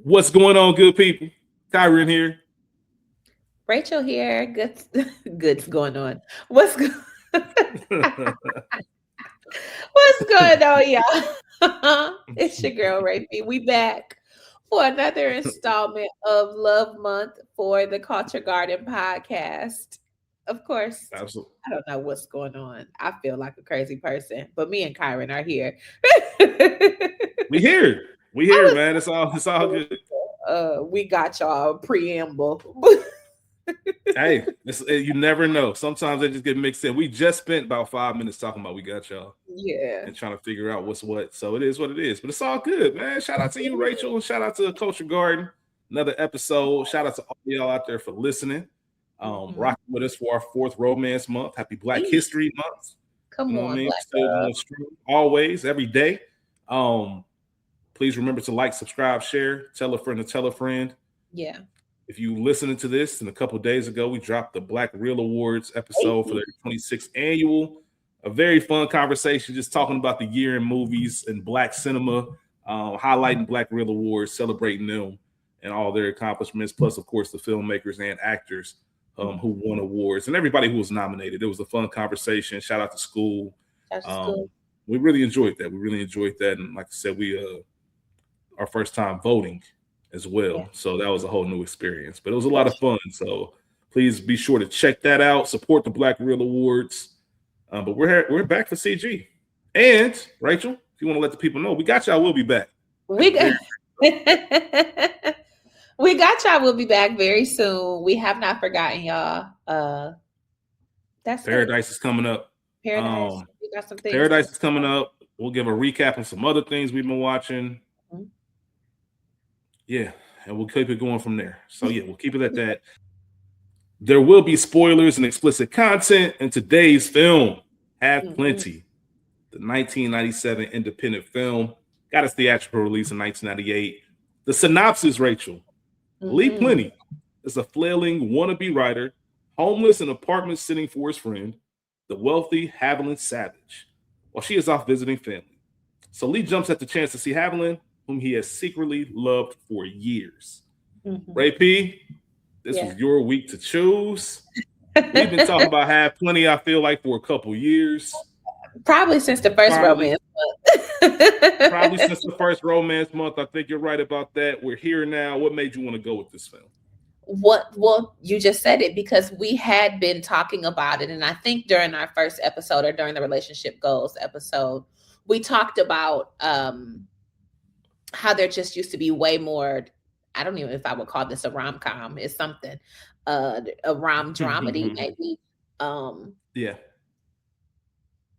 What's going on, good people? Kieron here. Rachel here. Good's going on. What's going on, y'all? It's your girl, Rafi. We back for another installment of Love Month for the Culture Garden podcast. Of course, Absolutely. I don't know what's going on. I feel like a crazy person, but me and Kyron are here. We here. We I here, was man. It's all good. we got y'all preamble. Hey, you never know. Sometimes they just get mixed in. We just spent about 5 minutes talking about we got y'all Yeah. and trying to figure out what's what. So it is what it is. But it's all good, man. Shout out to you, Rachel, and shout out to Culture Garden. Another episode. Shout out to all y'all out there for listening. Mhm. Rocking with us for our fourth Romance Month. Happy Black Eee, History Month. You come know what I on, mean? Black Still girl. going strong, always, every day. Um, Please remember to like, subscribe, share, tell a friend to tell a friend. Yeah. If you listening to this, and a couple of days ago, we dropped the Black Reel Awards episode for Hey. their 26th annual. A very fun conversation, just talking about the year in movies and Black cinema, highlighting Black Reel Awards, celebrating them and all their accomplishments, plus, of course, the filmmakers and actors who won awards and everybody who was nominated. It was a fun conversation. Shout out to school. That's Um, school. we really enjoyed that. We really enjoyed that. And like I said, we our first time voting as Yeah. well. So that was a whole new experience, but it was a lot of fun. So please be sure to check that out. Support the Black Reel Awards. But we're back for CG. And Rachel, if you want to let the people know, we got y'all. We'll be back. We got we got y'all. We'll be back very soon. We have not forgotten y'all. That's it. Paradise is coming up. Paradise. We got some things. Paradise is coming up. We'll give a recap of some other things we've been watching. Mhm. Yeah, and we'll keep it going from there. So yeah, we'll keep it at that. There will be spoilers and explicit content in today's film. Have Mhm. Plenty, the 1997 independent film, got its theatrical release in 1998. The synopsis, Rachel. Lee Mhm. Plenty is a flailing wannabe writer, homeless in an apartment sitting for his friend, the wealthy Haviland Savage, while she is off visiting family. So Lee jumps at the chance to see Haviland, whom he has secretly loved for years. Mhm. Ray P, this Yeah. was your week to choose. We've been talking about Have Plenty, I feel like, for a couple years. Probably since the first Probably, romance. probably since the first romance month. I think you're right about that. We're here now. What made you want to go with this film? What well, you just said it because we had been talking about it, and I think during our first episode or during the relationship goals episode, we talked about how there just used to be way more. I don't even know if I would call this a rom-com. It's something, a rom dramedy maybe. Um, Yeah.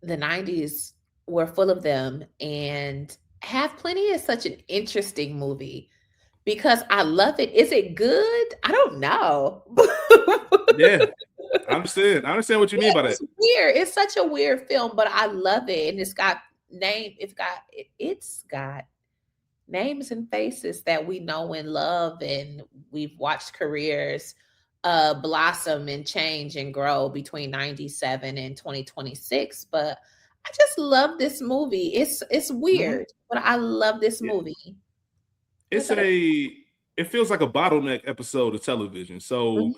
the 90s were full of them, and Have Plenty is such an interesting movie because I love it. Is it good? I don't know. Yeah. I understand. I understand what you mean by that. It's weird. It's such a weird film, but I love it, and it's got names and faces that we know and love, and we've watched careers blossom and change and grow between 97 and 2026. But I just love this movie. It's Mhm. weird, but I love this Yeah. movie. What It's about it feels like a bottleneck episode of television. it? So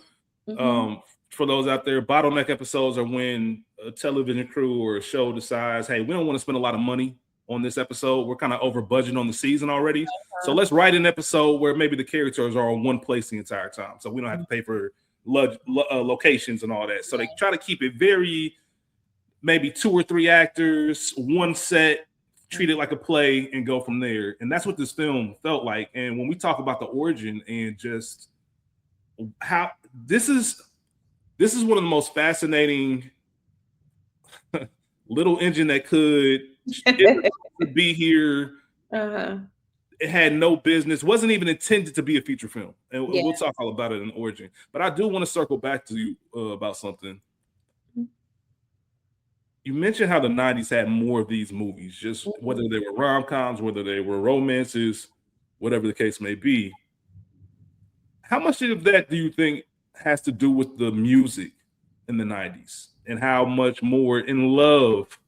Mm-hmm. um for those out there, bottleneck episodes are when a television crew or a show decides, hey, we don't want to spend a lot of money on this episode. We're kind of over budget on the season already. So let's write an episode where maybe the characters are in one place the entire time. So we don't have to pay for locations and all that. So they try to keep it very, maybe 2 or 3 actors, one set, treat it like a play and go from there. And that's what this film felt like. And when we talk about the origin and just how this is one of the most fascinating little engine that could be here. Uh-huh. It had no business, wasn't even intended to be a feature film. And Yeah. we'll talk all about it in origin. But I do want to circle back to you about something. You mentioned how the 90s had more of these movies, just whether they were rom-coms, whether they were romances, whatever the case may be. How much of that do you think has to do with the music in the 90s and how much more in love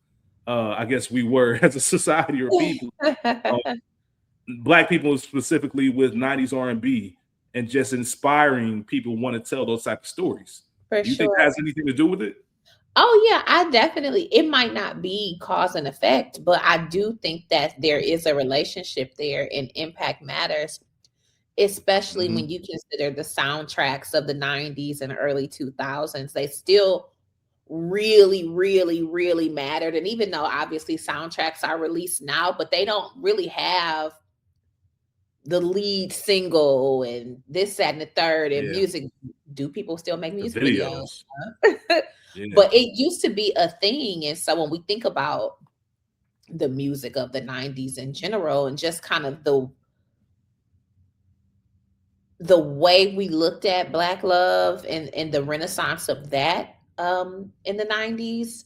I guess we were as a society or people Black people specifically with 90s R&B and just inspiring people want to tell those type of stories. For Do you think that has anything to do with it? Oh yeah, I definitely, it might not be cause and effect, but I do think that there is a relationship there and impact matters, especially when you consider the soundtracks of the 90s and early 2000s. They still really, really, really mattered. And even though obviously soundtracks are released now, but they don't really have the lead single and this, that, and the third and music. Do people still make music videos? But it used to be a thing. And so when we think about the music of the 90s in general and just kind of the way we looked at Black love and the renaissance of that in the 90s,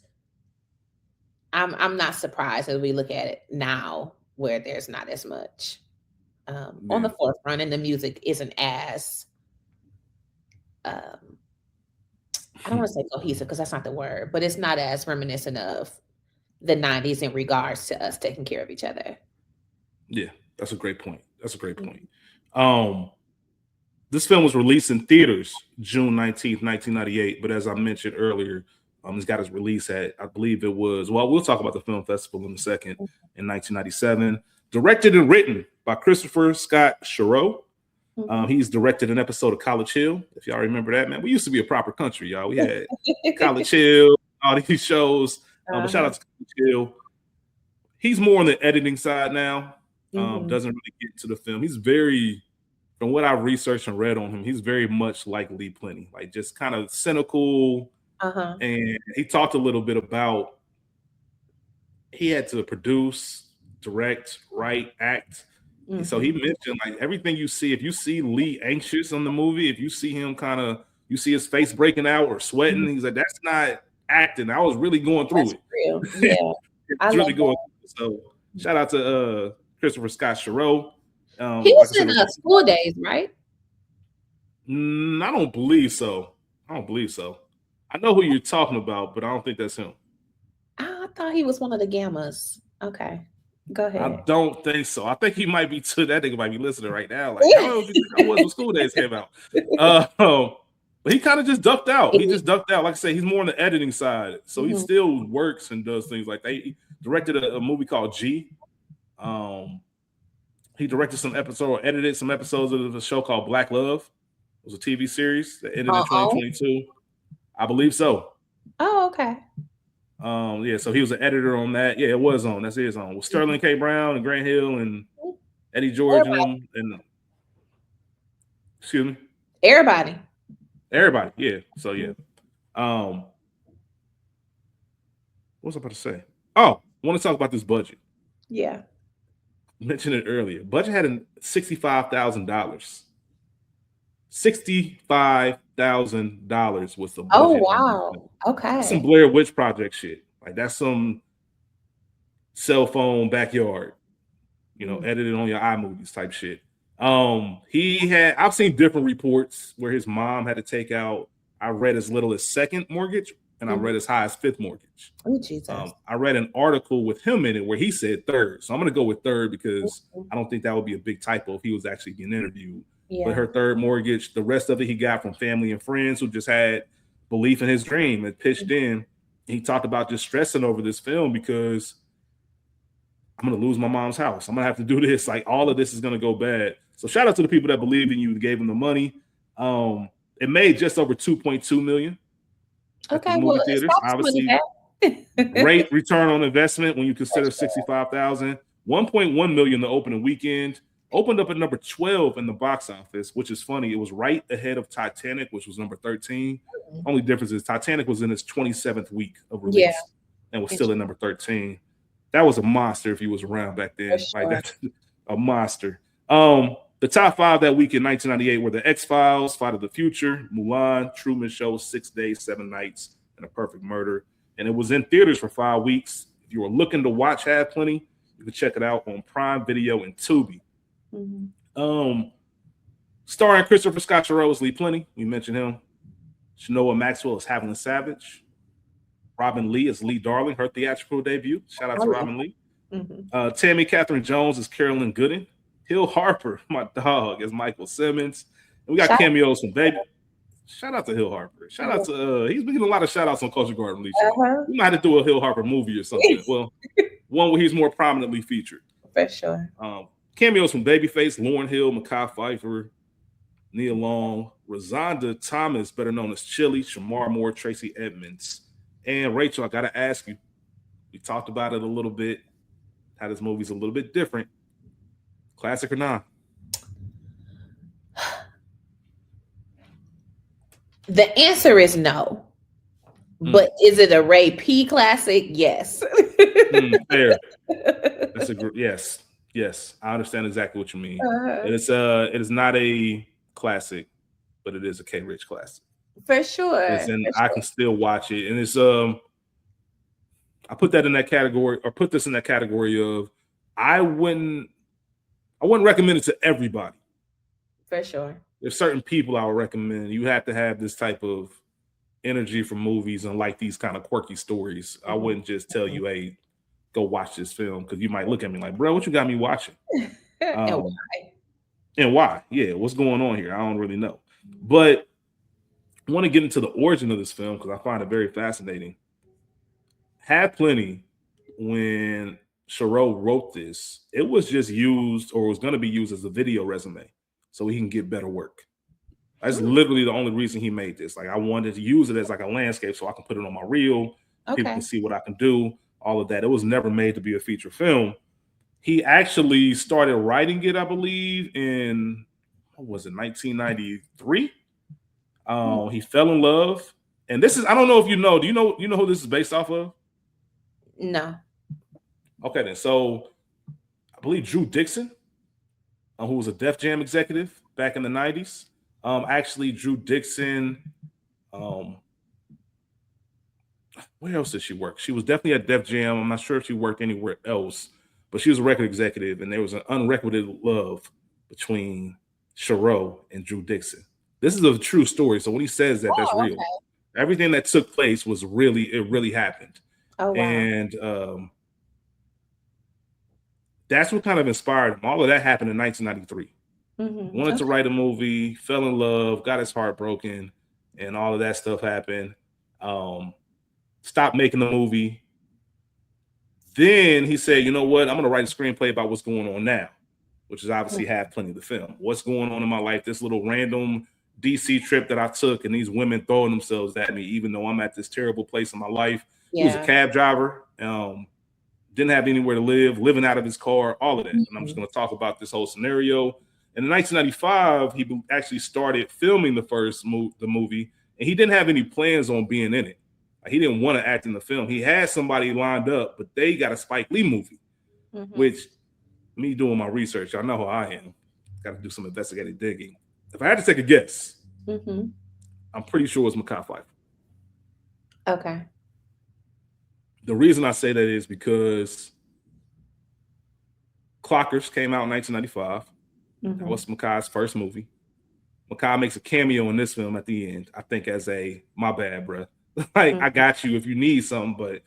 I'm not surprised as we look at it now where there's not as much on the forefront and the music isn't as I don't want to say cohesive because that's not the word, but it's not as reminiscent of the 90s in regards to us taking care of each other. Yeah, that's a great point. That's a great point. This film was released in theaters June 19th, 1998. But as I mentioned earlier, it's got its release at, I believe it was, well, we'll talk about the film festival in a second, in 1997. Directed and written by Christopher Scott Scherow. He's directed an episode of College Hill. If y'all remember that, man, we used to be a proper country, y'all. We had College Hill, all these shows. But shout out to College Hill. He's more on the editing side now. Doesn't really get into the film. He's very, from what I've researched and read on him, he's very much like Hav Plenty, like just kind of cynical. And he talked a little bit about he had to produce, direct, write, act. So he mentioned like everything you see, if you see Lee anxious on the movie, if you see him kind of, you see his face breaking out or sweating, he's like, that's not acting. I was really going through it. Real. Yeah. It's really going through it. So shout out to Christopher Scott Scherow. He was in School Days, right? I don't believe so. I know who you're talking about, but I don't think that's him. I thought he was one of the Gammas. Okay. Go ahead. I don't think so. I think he might be too. That nigga might be listening right now. Like, I don't know if you think I was when School Days came out. But he kind of just ducked out. He just ducked out. Like I say, he's more on the editing side. So he still works and does things like that. He directed a movie called G. He directed some episodes or edited some episodes of a show called Black Love. It was a TV series that ended in 2022. I believe so. Oh, okay. Yeah, so he was an editor on that. Yeah, it was on. That's his on. With Sterling K. Brown and Grant Hill and Eddie George and excuse me. Everybody. Yeah. So yeah. What was I about to say? Oh, I want to talk about this budget. Yeah. Mentioned it earlier. Budget had $65,000. $65,000 was the budget. Oh wow. Okay. That's some Blair Witch Project shit. Like that's some cell phone backyard, edited on your iMovies type shit. I've seen different reports where his mom had to take out, I read as little as second mortgage and I read as high as fifth mortgage. Oh Jesus. I read an article with him in it where he said third. So I'm going to go with third because I don't think that would be a big typo if he was actually being interviewed. Yeah. But her third mortgage, the rest of it he got from family and friends who just had belief in his dream and pitched in. He talked about just stressing over this film because I'm going to lose my mom's house. I'm going to have to do this. Like all of this is going to go bad. So shout out to the people that believed in you and gave him the money. It made just over $2.2 million. Okay, well, theaters. Obviously, great return on investment when you consider $65,000. $1.1 million the opening weekend. Opened up at number 12 in the box office, which is funny. It was right ahead of Titanic, which was number 13. Only difference is Titanic was in its 27th week of release and was still at number 13. That was a monster if he was around back then. Sure. Like that's a monster. The top five that week in 1998 were The X-Files, Fight of the Future, Mulan, Truman Show, 6 Days, 7 Nights, and A Perfect Murder. And it was in theaters for 5 weeks. If you were looking to watch Hav Plenty, you can check it out on Prime Video and Tubi. Starring Christopher Scott Scherow as Hav Plenty. We mentioned him. Shanoa Maxwell as Haviland Savage. Robin Lee as Lee Darling, her theatrical debut. Shout out to Robin Lee. Tammy Catherine Jones as Carolyn Gooden. Hill Harper, my dog, as Michael Simmons. And we got Shout- cameos from Baby. Shout out to Hill Harper. Shout out to he's been getting a lot of shout outs on Culture Garden recently. We might have to do a Hill Harper movie or something. Well, one where he's more prominently featured. For sure. Cameos from Babyface, Lauryn Hill, Mekhi Phifer, Nia Long, Rosanda Thomas, better known as Chili, Shamar Moore, Tracy Edmonds. And Rachel, I gotta ask you, we talked about it a little bit, how this movie's a little bit different. Classic or not? The answer is no. But is it a Ray P classic? Yes. Fair. That's yes. I understand exactly what you mean. It is not a classic, but it is a K Rich classic. For sure. I can still watch it. And it's I put that in that category, or put this in that category of I wouldn't recommend it to everybody. For sure. There's certain people I would recommend. You have to have this type of energy for movies and like these kind of quirky stories. I wouldn't just tell you, hey, go watch this film, because you might look at me like, bro, what you got me watching? And why? Yeah, what's going on here? I don't really know. But I want to get into the origin of this film because I find it very fascinating. Hav Plenty, when Cheryl wrote this, it was just used, or was going to be used as a video resume so he can get better work. That's literally the only reason he made this. Like, I wanted to use it as like a landscape so I can put it on my reel. People can see what I can do, all of that. It was never made to be a feature film. He actually started writing it, I believe, in, what was it, 1993? He fell in love. And this is, I don't know if you know, do you know who this is based off of? No. Okay, then. So I believe Drew Dixon, who was a Def Jam executive back in the 90s. Actually, Drew Dixon, where else did she work? She was definitely at Def Jam. I'm not sure if she worked anywhere else, but she was a record executive, and there was an unrequited love between Cheryl and Drew Dixon. This is a true story. So when he says that, that's real. Okay. Everything that took place was really happened. Oh, wow. And that's what kind of inspired him. All of that happened in 1993. Wanted to write a movie, fell in love, got his heart broken, and all of that stuff happened. Stopped making the movie. Then he said, you know what? I'm going to write a screenplay about what's going on now, which is obviously Hav Plenty, the film. What's going on in my life? This little random DC trip that I took, and these women throwing themselves at me, even though I'm at this terrible place in my life. He was a cab driver, didn't have anywhere to live, living out of his car, all of that. And I'm just going to talk about this whole scenario. And in 1995, he actually started filming the movie, and he didn't have any plans on being in it. He didn't want to act in the film. He had somebody lined up, but they got a Spike Lee movie, which, me doing my research, I know how I am. Got to do some investigative digging. If I had to take a guess, I'm pretty sure it's Mekhi Phifer. Okay. The reason I say that is because Clockers came out in 1995. That was Mekhi's first movie. Mekhi makes a cameo in this film at the end, I think, as a, my bad, bro. Like, I got you if you need something, but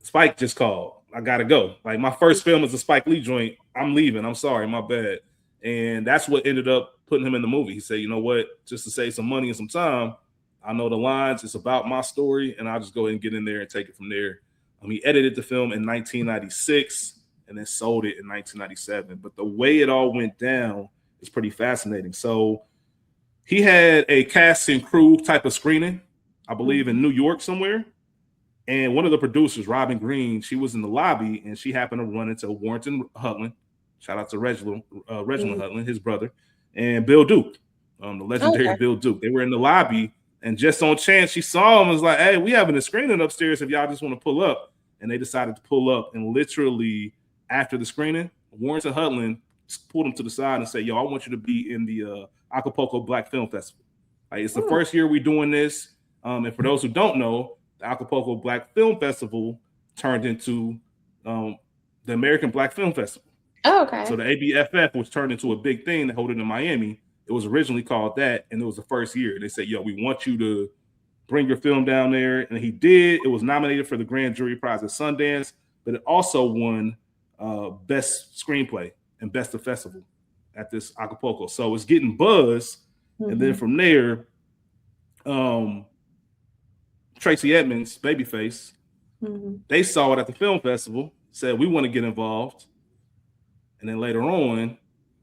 Spike just called. I got to go. Like, my first film is a Spike Lee joint. I'm leaving. I'm sorry, my bad. And that's what ended up putting him in the movie. He said, you know what, just to save some money and some time, I know the lines, it's about my story, and I'll just go ahead and get in there and take it from there. He edited the film in 1996 and then sold it in 1997. But the way it all went down is pretty fascinating. So he had a cast and crew type of screening, I believe, in New York somewhere. And one of the producers, Robin Green, she was in the lobby, and she happened to run into Warrington Hutland. Shout out to Reginald Hutland, his brother, and Bill Duke, the legendary Bill Duke. They were in the lobby, and just on chance, she saw him and was like, hey, we having a screening upstairs if y'all just want to pull up. And they decided to pull up, and literally after the screening, Warrington Hutland pulled him to the side and said, yo, I want you to be in the Acapulco Black Film Festival. Like, it's the first year we're doing this. And for those who don't know, the Acapulco Black Film Festival turned into the American Black Film Festival. Oh, okay. So the ABFF was turned into a big thing to hold it in Miami. It was originally called that, and it was the first year. They said, yo, we want you to bring your film down there. And he did. It was nominated for the Grand Jury Prize at Sundance, but it also won Best Screenplay and Best of Festival. at this Acapulco. So it's getting buzz. And then from there, Tracy Edmonds, Babyface, they saw it at the film festival, said, we want to get involved. And then later on,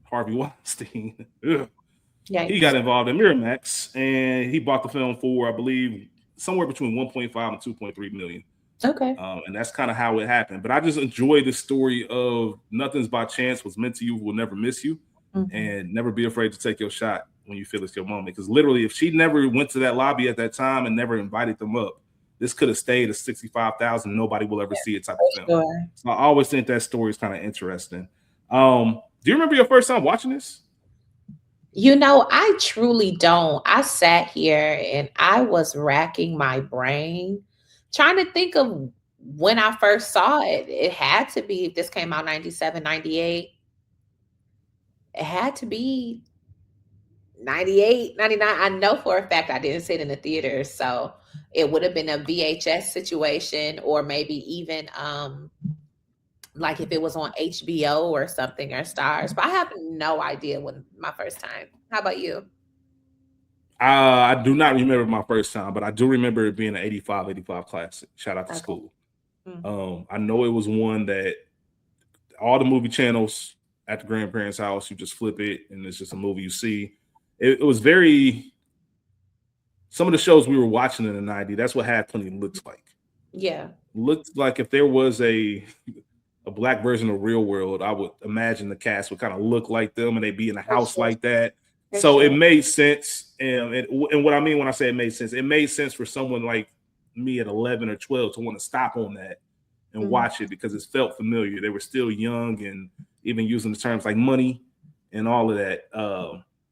Harvey Weinstein, he got involved in Miramax, and he bought the film for, I believe, somewhere between 1.5 and 2.3 million. Okay. And that's kind of how it happened. But I just enjoy the story of nothing's by chance, what's meant to you will never miss you, and never be afraid to take your shot when you feel it's your moment. Because literally, if she never went to that lobby at that time and never invited them up, this could have stayed at 65,000. Nobody will ever see it type of film. Sure. So I always think that story is kind of interesting. Do you remember your first time watching this? You know, I truly don't. I sat here and I was racking my brain trying to think of when I first saw it. It had to be, if this came out 97, 98, it had to be 98, 99. I know for a fact I didn't see it in the theater. So it would have been a VHS situation, or maybe even like if it was on HBO or something, or Stars. But I have no idea when my first time. How about you? I do not remember my first time, but I do remember it being an 85 classic. Shout out to school. I know it was one that all the movie channels at the grandparents' house, you just flip it and it's just a movie you see. It was very, some of the shows we were watching in the 90s, that's what Hav Plenty looks like. Yeah. Looked like if there was a black version of Real World, I would imagine the cast would kind of look like them and they'd be in a house like that. So it made sense. And what I mean when I say it made sense for someone like me at 11 or 12 to want to stop on that and watch it, because it felt familiar. They were still young and even using the terms like money and all of that.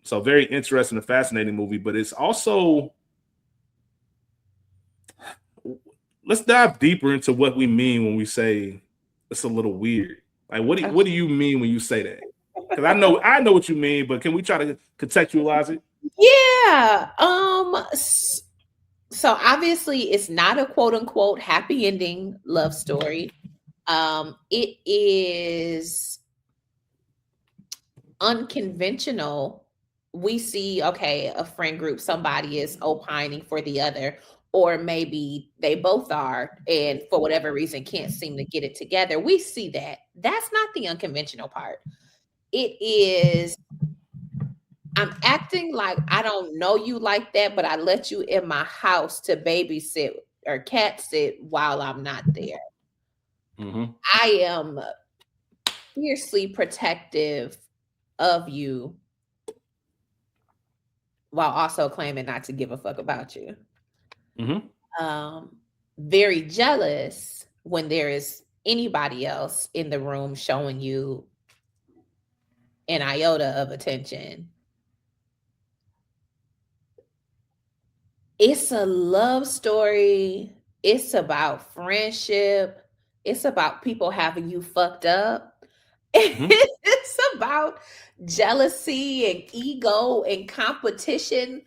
So very interesting and fascinating movie, but it's also, let's dive deeper into what we mean when we say it's a little weird. Like, what do you mean when you say that? Because I know what you mean, but can we try to contextualize it? Yeah. So obviously it's not a quote unquote happy ending love story. It is unconventional. We see, okay, a friend group, somebody is opining for the other, or maybe they both are, and for whatever reason can't seem to get it together. We see that. That's not the unconventional part. It is, I'm acting like I don't know you like that, but I let you in my house to babysit or cat sit while I'm not there. I am fiercely protective of you while also claiming not to give a fuck about you. Very jealous when there is anybody else in the room showing you an iota of attention. It's a love story. It's about friendship. It's about people having you fucked up. It's about jealousy and ego and competition.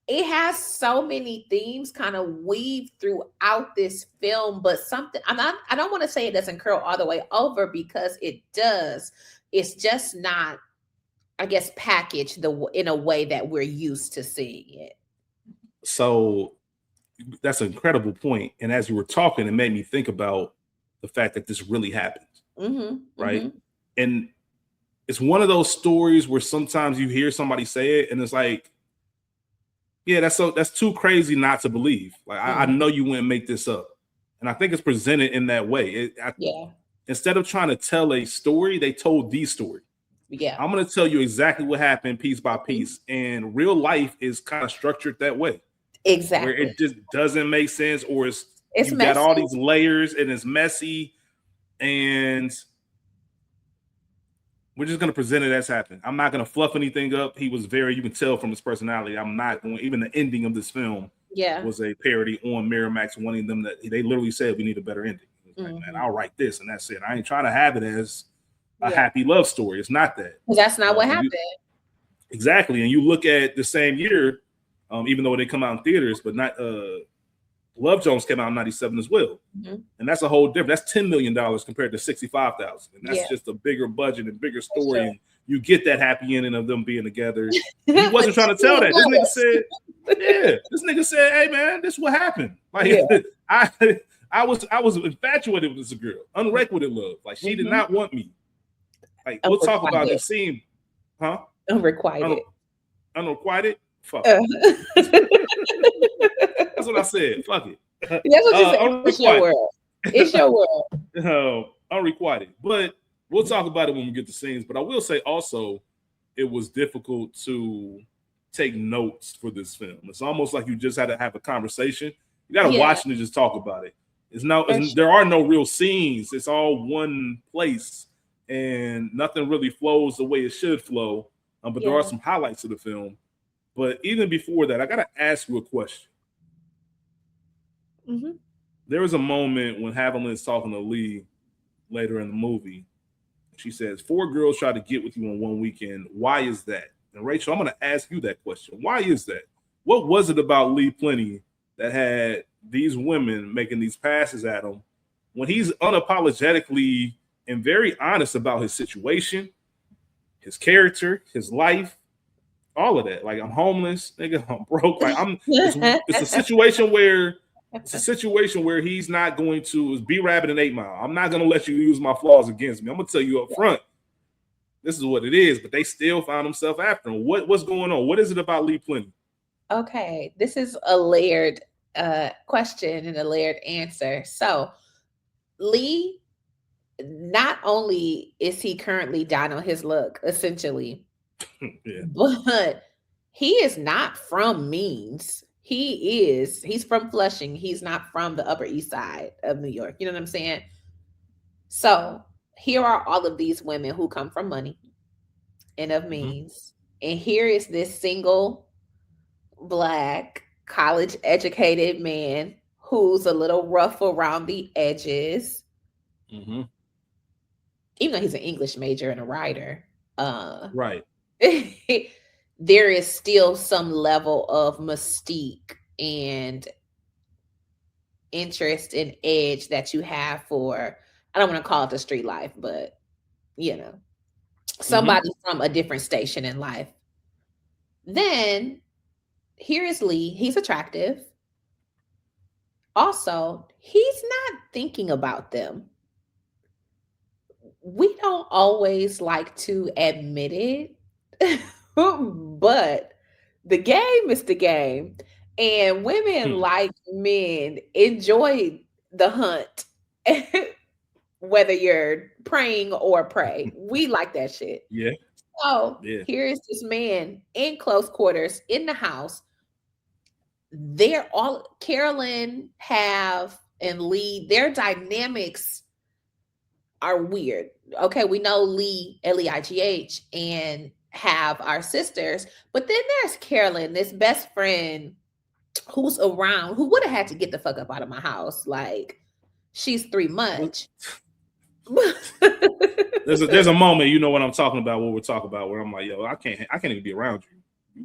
It has so many themes kind of weave throughout this film, but something, I don't want to say it doesn't curl all the way over, because it does. It's just not, I guess, packaged in a way that we're used to seeing it. So that's an incredible point. And as you were talking, it made me think about the fact that this really happened. Right. And it's one of those stories where sometimes you hear somebody say it and it's like, yeah, that's too crazy not to believe. Like, I know you wouldn't make this up. And I think it's presented in that way. Instead of trying to tell a story, they told the story. Yeah. I'm going to tell you exactly what happened piece by piece. And real life is kind of structured that way. Exactly. Where it just doesn't make sense, or it's you messy. Got all these layers and it's messy. And we're just going to present it as happened. I'm not going to fluff anything up. He was you can tell from his personality. I'm not going, even the ending of this film was a parody on Miramax, wanting them that they literally said, we need a better ending. Like, man, I'll write this and that's it. I ain't trying to have it as a happy love story. It's not that. That's not what happened. Exactly. And you look at the same year, even though they come out in theaters, but not Love Jones came out in 97 as well. And that's a whole different, that's $10 million compared to 65,000. And that's just a bigger budget and bigger story. And you get that happy ending of them being together. He wasn't trying to tell that. This nigga said, hey man, this is what happened. Like I was infatuated with this girl, unrequited love. Like she did not want me. Like we'll talk about this scene, huh? Unrequited. Unrequited? Fuck. That's what I said. Fuck it. That's what you said. It's your world. It's your world. Unrequited. But we'll talk about it when we get to scenes. But I will say also, it was difficult to take notes for this film. It's almost like you just had to have a conversation. You got to watch it and just talk about it. There are no real scenes. It's all one place, and nothing really flows the way it should flow. But there are some highlights of the film. But even before that, I got to ask you a question. Mm-hmm. There was a moment when Haviland's talking to Lee later in the movie. She says, 4 girls tried to get with you on one weekend. Why is that? And Rachel, I'm going to ask you that question. Why is that? What was it about Lee Plenty that had these women making these passes at him when he's unapologetically and very honest about his situation, his character, his life, all of that? Like, I'm homeless, nigga, I'm broke. Like, it's a situation where he's not going to be rabbit in 8 Mile. I'm not going to let you use my flaws against me. I'm going to tell you up front, this is what it is. But they still found themselves after him. What's going on? What is it about Lee Plenty? Okay, this is a layered question and a layered answer. So Lee, not only is he currently down on his luck, essentially, but he is not from Means. He's from Flushing. He's not from the Upper East Side of New York. You know what I'm saying? So here are all of these women who come from money and of means. And here is this single Black college educated man who's a little rough around the edges. Mm-hmm. Even though he's an English major and a writer. Right. There is still some level of mystique and interest and edge that you have for, I don't want to call it the street life, but somebody from a different station in life. Then here is Lee. He's attractive. Also, he's not thinking about them. We don't always like to admit it, but the game is the game. And women like men enjoy the hunt, whether you're praying or prey. We like that shit. Yeah. So here is this man in close quarters in the house. They're all, Carolyn, Hav, and Lee, their dynamics are weird. Okay, we know Lee, L-E-I-G-H, and Hav are sisters, but then there's Carolyn, this best friend who's around, who would have had to get the fuck up out of my house. Like, she's 3 much. There's a moment, you know what I'm talking about, what we're talking about, where I'm like, yo, I can't even be around you.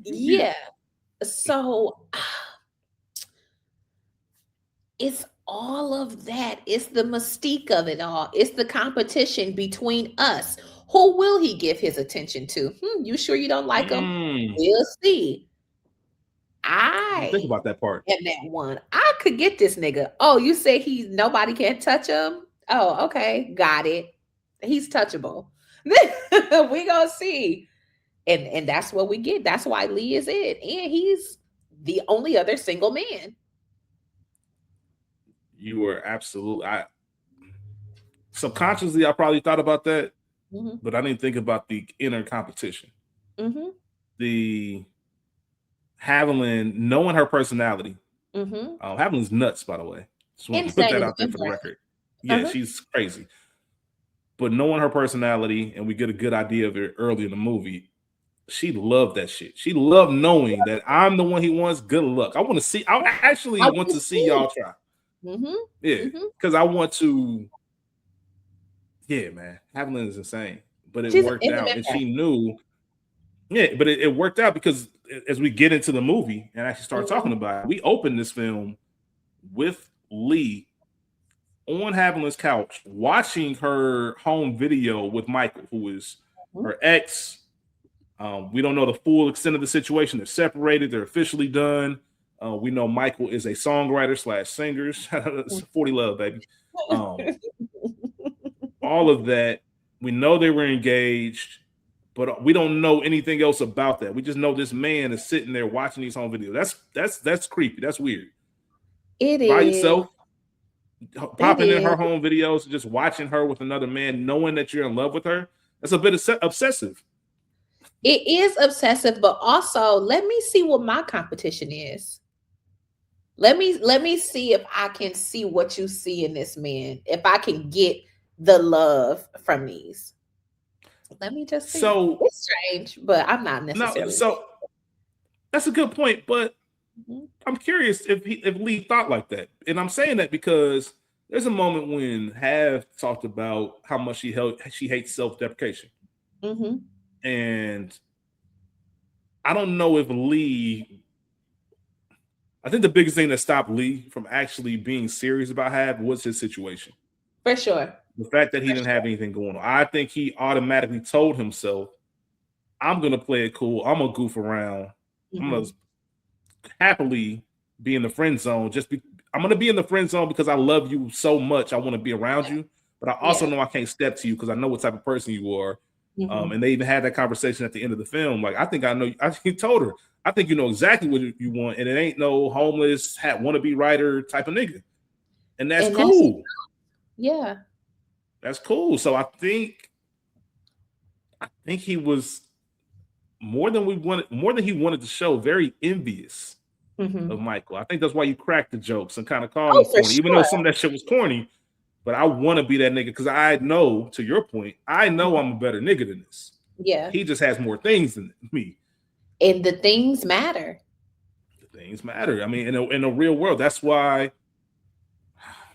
Yeah. So it's all of that. It's the mystique of it all. It's the competition between us. Who will he give his attention to? You sure you don't like him? We'll see. I think about that part. And that one, I could get this nigga. Oh, you say nobody can touch him? Oh, okay, got it. He's touchable. We gonna see. And that's what we get. That's why Lee is it. And he's the only other single man. You were absolutely. Subconsciously, I probably thought about that, but I didn't think about the inner competition. The Haviland, knowing her personality. Haviland's nuts, by the way. Just want to put that out there for the record. Yeah, she's crazy. But knowing her personality, and we get a good idea of it early in the movie, she loved that shit. She loved knowing that I'm the one he wants. Good luck. I want to see. I actually want to see y'all try. Yeah, because I want to. Yeah, man, Haviland is insane, but it worked out, and she knew. Yeah, but it worked out because as we get into the movie and actually start talking about it, we open this film with Lee on Haviland's couch watching her home video with Michael, who is her ex. We don't know the full extent of the situation. They're separated. They're officially done. We know Michael is a songwriter / singer. 40 love, baby. All of that. We know they were engaged, but we don't know anything else about that. We just know this man is sitting there watching these home videos. That's creepy. That's weird. It By is. yourself, popping in her home videos, just watching her with another man, knowing that you're in love with her. That's a bit obsessive. It is obsessive, but also let me see what my competition is. Let me see if I can see what you see in this man. If I can get the love from these. Let me just see. So it's strange, but I'm not necessarily. So that's a good point, but I'm curious if Lee thought like that. And I'm saying that because there's a moment when Hav talked about how much she hates self-deprecation. And I don't know if Lee, I think the biggest thing that stopped Lee from actually being serious about Hav was his situation. For sure. The fact that he didn't have anything going on. I think he automatically told himself, I'm going to play it cool. I'm going to goof around. I'm going to happily be in the friend zone. I'm going to be in the friend zone because I love you so much. I want to be around you. But I also know I can't step to you because I know what type of person you are. And they even had that conversation at the end of the film. Like, I think I know. He told her, I think you know exactly what you want. And it ain't no homeless, wannabe writer type of nigga. And that's cool. Yeah. That's cool. So I think he was more than he wanted to show, very envious of Michael. I think that's why you cracked the jokes and kind of called him corny, even though some of that shit was corny. But I want to be that nigga because I know, to your point, I know I'm a better nigga than this. Yeah. He just has more things than me. And the things matter. The things matter. I mean, in the real world, that's why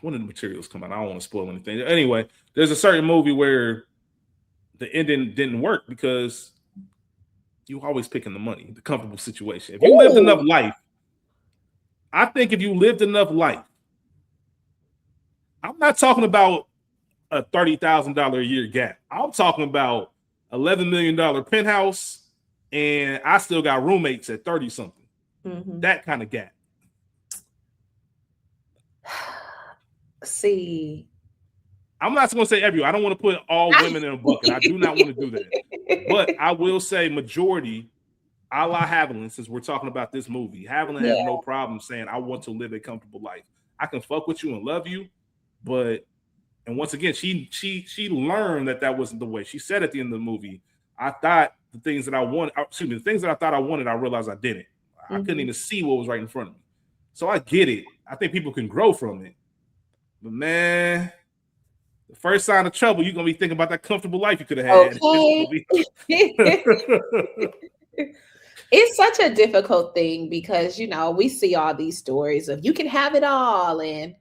when did the materials come out? I don't want to spoil anything. Anyway, there's a certain movie where the ending didn't work because you always picking the money, the comfortable situation. If you lived enough life, I think if you lived enough life, I'm not talking about a $30,000 a year gap. I'm talking about $11 million penthouse, and I still got roommates at 30 something. That kind of gap. See, I'm not going to say everyone. I don't want to put all women in a bucket. I do not want to do that. But I will say majority, a la Haviland, since we're talking about this movie, Haviland has no problem saying, I want to live a comfortable life. I can fuck with you and love you, but, and once again, she learned that wasn't the way. She said at the end of the movie, I thought the things that I wanted, the things that I thought I wanted, I realized I didn't. I couldn't even see what was right in front of me. So I get it. I think people can grow from it. But man, the first sign of trouble, you're going to be thinking about that comfortable life you could have had. Okay. It's such a difficult thing because, we see all these stories of you can have it all. And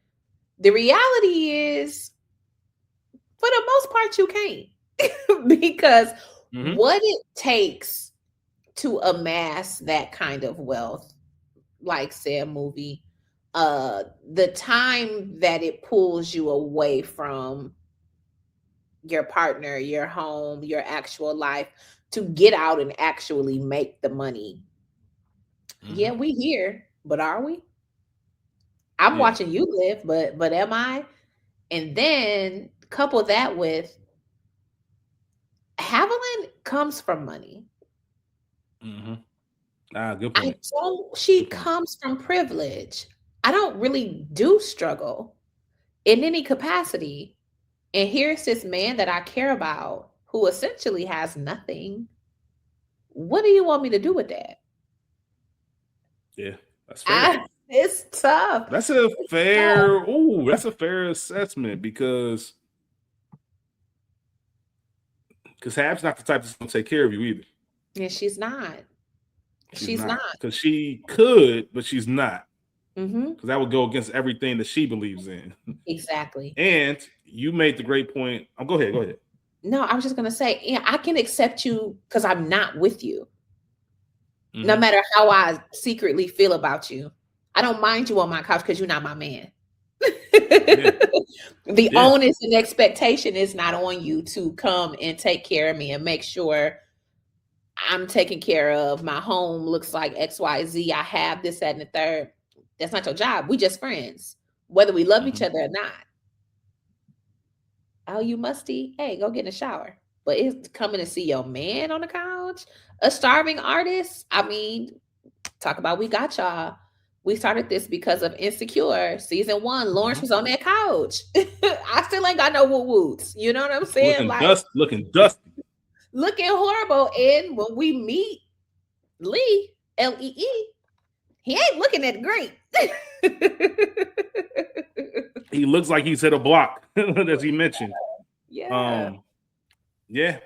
the reality is, for the most part, you can't. Because what it takes to amass that kind of wealth, like said movie, the time that it pulls you away from your partner, your home, your actual life to get out and actually make the money. Yeah, we here, but are we? I'm watching you live, but am I? And then couple that with Haviland comes from money. Good point. She comes from privilege. I don't really do struggle in any capacity. And here's this man that I care about who essentially has nothing. What do you want me to do with that? Yeah, that's fair. It's tough. That's a fair assessment because Hab's not the type that's going to take care of you either. Yeah, she's not. She's not. Because she could, but she's not. Because that would go against everything that she believes in. Exactly. And you made the great point. Go ahead. No, I was just going to say, I can accept you because I'm not with you. No matter how I secretly feel about you. I don't mind you on my couch because you're not my man. The onus and expectation is not on you to come and take care of me and make sure I'm taken care of. My home looks like XYZ. I have this, that, and the third. That's not your job. We just friends, whether we love each other or not. Oh, you musty? Hey, go get in the shower. But it's coming to see your man on the couch, a starving artist. I mean, talk about we got y'all. We started this because of Insecure season 1. Lawrence was on that couch. I still ain't got no woo-woos. You know what I'm saying? Looking dusty. Looking horrible. And when we meet Lee, Lee, he ain't looking that great. He looks like he's hit a block, as he mentioned. Yeah.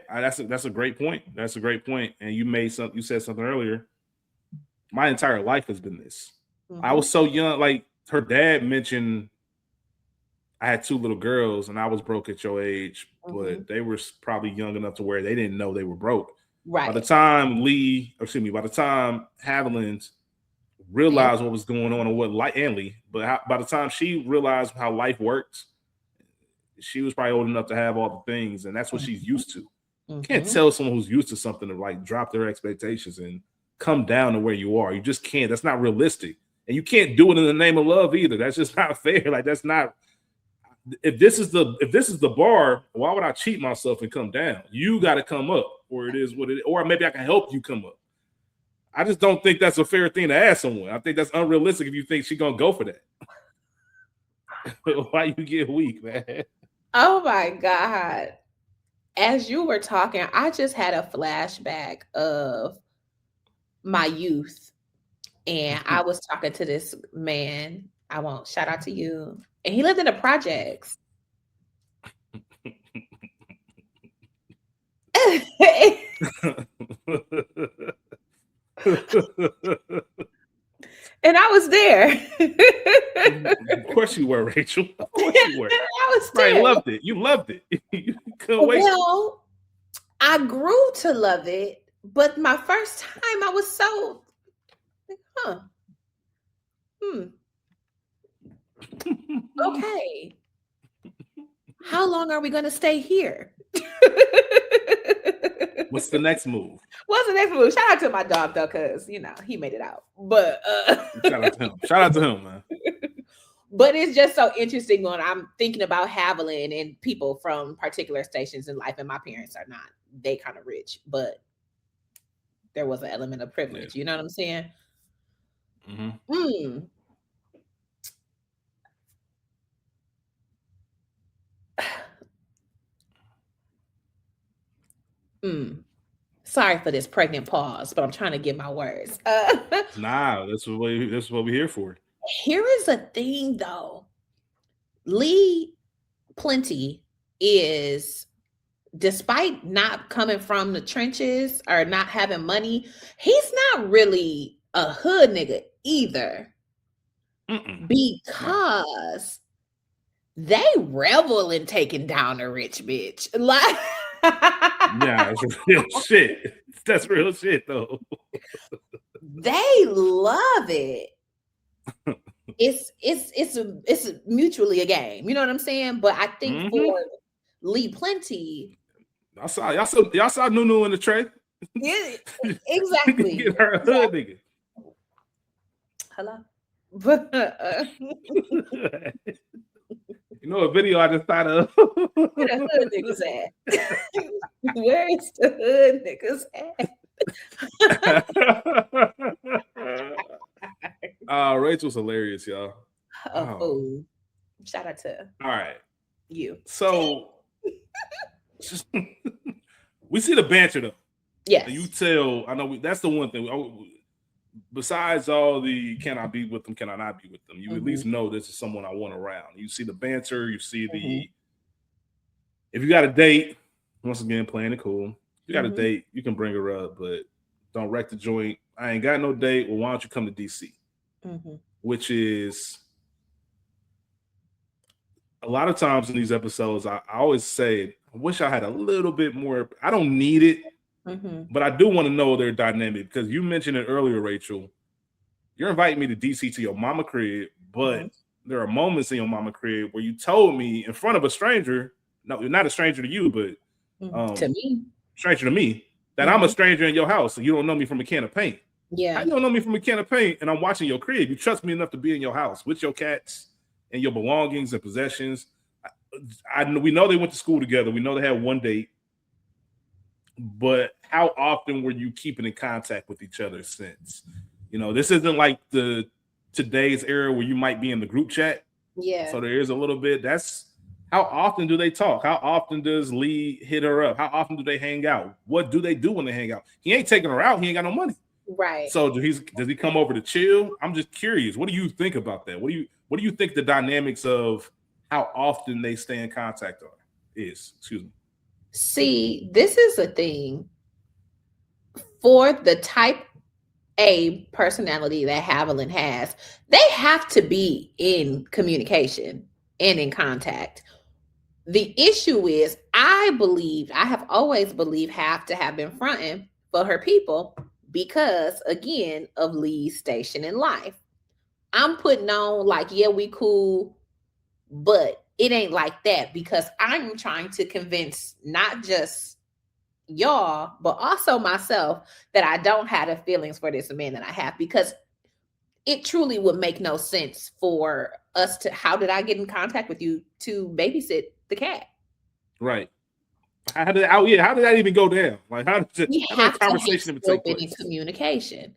That's a great point. That's a great point. And you said something earlier. My entire life has been this. I was so young. Like her dad mentioned, I had 2 little girls, and I was broke at your age, but they were probably young enough to where they didn't know they were broke. Right. By the time by the time Haviland realized what was going on and by the time she realized how life works, she was probably old enough to have all the things, and that's what she's used to. You can't tell someone who's used to something to like drop their expectations and come down to where you are. You just can't. That's not realistic. And you can't do it in the name of love either. That's just not fair. Like that's not. If this is the bar, why would I cheat myself and come down? You got to come up, or it is what it is, or maybe I can help you come up. I just don't think that's a fair thing to ask someone. I think that's unrealistic if you think she's gonna go for that. Why you get weak, man? Oh my God. As you were talking, I just had a flashback of my youth. And I was talking to this man. I won't shout out to you. And he lived in the projects. And I was there. Of course you were, Rachel. Of course you were. I was there. I loved it. You loved it. You couldn't wait. Well, I grew to love it, but my first time I was so okay. How long are we going to stay here? What's the next move? What's the next move? Shout out to my dog though, because he made it out. But shout out to him. Shout out to him, man. But it's just so interesting when I'm thinking about Haviland and people from particular stations in life, and my parents are not. They kind of rich, but there was an element of privilege. You know what I'm saying? Sorry for this pregnant pause, but I'm trying to get my words. Nah, that's what we're here for. Here is a thing, though. Lee Plenty is, despite not coming from the trenches or not having money, he's not really a hood nigga either. Because they revel in taking down a rich bitch. Like, yeah, that's real shit. That's real shit, though. They love it. It's mutually a game. You know what I'm saying? But I think for Lee Plenty, y'all saw Nunu in the tray. Yeah, exactly. Get her a hood nigga. Hello. You know a video I just thought of? Where the hood niggas at? Where is the hood niggas at? Rachel's hilarious, y'all. Oh. Shout out to all right. You. So we see the banter though. Yes. You tell, I know that's the one thing. Besides all the can I be with them, can I not be with them? You at least know this is someone I want around. You see the banter, you see the if you got a date, once again playing it cool. If you got a date, you can bring her up, but don't wreck the joint. I ain't got no date. Well, why don't you come to DC? Which is a lot of times in these episodes, I always say, I wish I had a little bit more. I don't need it. But I do want to know their dynamic because you mentioned it earlier, Rachel. You're inviting me to DC to your mama crib, but there are moments in your mama crib where you told me in front of a stranger, no, not a stranger to you, but to me, stranger to me, that I'm a stranger in your house and you don't know me from a can of paint. Yeah. How you don't know me from a can of paint and I'm watching your crib? You trust me enough to be in your house with your cats and your belongings and possessions. We know they went to school together. We know they had one date. But how often were you keeping in contact with each other since? You know, this isn't like today's era where you might be in the group chat. Yeah. So there is a little bit. That's how often do they talk? How often does Lee hit her up? How often do they hang out? What do they do when they hang out? He ain't taking her out. He ain't got no money. Right. So does he come over to chill? I'm just curious. What do you think about that? What do you think the dynamics of how often they stay in contact is? Excuse me. See, this is a thing for the type A personality that Haviland has. They have to be in communication and in contact. The issue is, I have always believed Hav to have been fronting for her people because, again, of Lee's station in life. I'm putting on like, yeah, we cool, but it ain't like that because I'm trying to convince not just y'all, but also myself that I don't have the feelings for this man that I have, because it truly would make no sense for us to, how did I get in contact with you to babysit the cat? Right. How did that even go down? Like, how did the conversation even take place? Communication.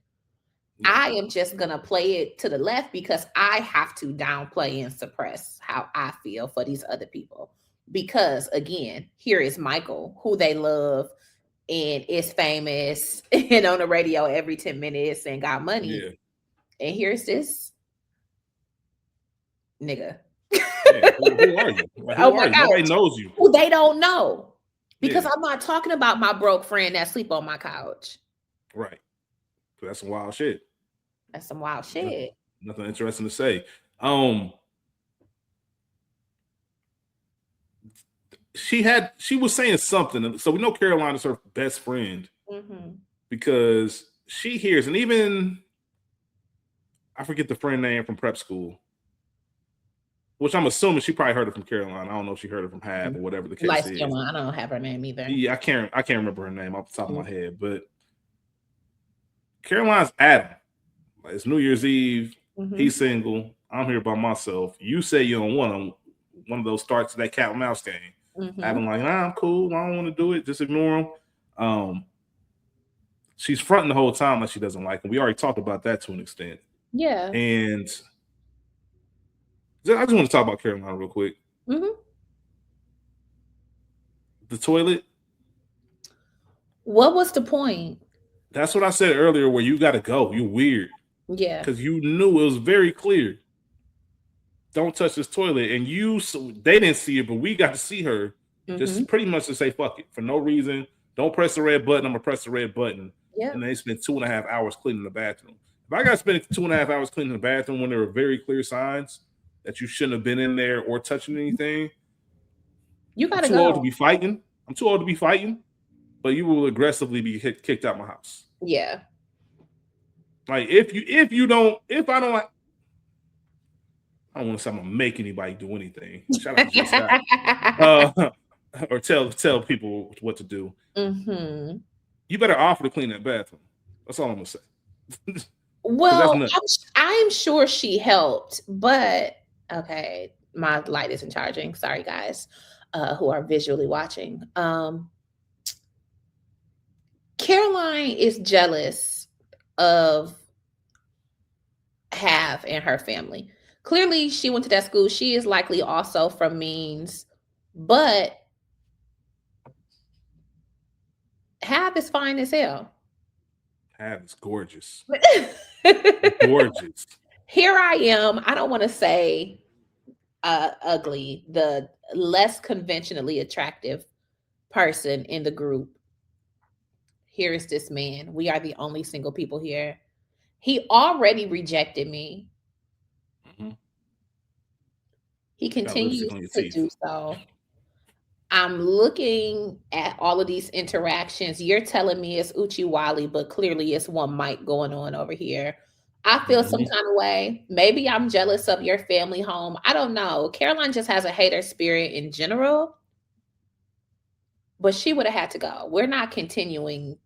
Yeah. I am just going to play it to the left because I have to downplay and suppress how I feel for these other people. Because, again, here is Michael, who they love and is famous and on the radio every 10 minutes and got money. Yeah. And here's this nigga. Yeah, who are you? Like, who are you? Nobody knows you. Well, they don't know. Because I'm not talking about my broke friend that sleep on my couch. Right. That's some wild shit. That's some wild shit. Nothing interesting to say. She was saying something. So we know Caroline is her best friend because she hears, and even I forget the friend name from prep school, which I'm assuming she probably heard it from Caroline. I don't know if she heard it from Hav or whatever the case is. I don't have her name either. Yeah, I can't remember her name off the top of my head, but Caroline's Adam. Like, it's New Year's Eve. He's single. I'm here by myself. You say you don't want one of those starts to that cat and mouse game. Adam like, I'm cool. I don't want to do it. Just ignore him. She's fronting the whole time like she doesn't like him. We already talked about that to an extent. Yeah. And I just want to talk about Caroline real quick. The toilet. What was the point? That's what I said earlier, where you got to go. You're weird. Yeah. Because you knew it was very clear. Don't touch this toilet. And they didn't see it, but we got to see her just pretty much to say, fuck it, for no reason. Don't press the red button. I'm going to press the red button. Yeah. And they spent 2.5 hours cleaning the bathroom. If I got to spend 2.5 hours cleaning the bathroom when there were very clear signs that you shouldn't have been in there or touching anything, you got to go. I'm too old to be fighting. I'm too old to be fighting, but you will aggressively be kicked out my house. Yeah. Like, I don't want to say I'm gonna make anybody do anything. Shout out to Jill Scott. Or tell people what to do. You better offer to clean that bathroom. That's all I'm gonna say. Well, I'm sure she helped, but okay, my light isn't charging. Sorry, guys, who are visually watching. Caroline is jealous of Hav and her family. Clearly, she went to that school. She is likely also from means, but Hav is fine as hell. Hav is gorgeous. Gorgeous. Here I am. I don't want to say ugly, the less conventionally attractive person in the group. Here is this man. We are the only single people here. He already rejected me. He continues to do so. I'm looking at all of these interactions. You're telling me it's Uchi Wally, but clearly it's one mic going on over here. I feel some kind of way. Maybe I'm jealous of your family home. I don't know. Caroline just has a hater spirit in general, but she would have had to go. We're not continuing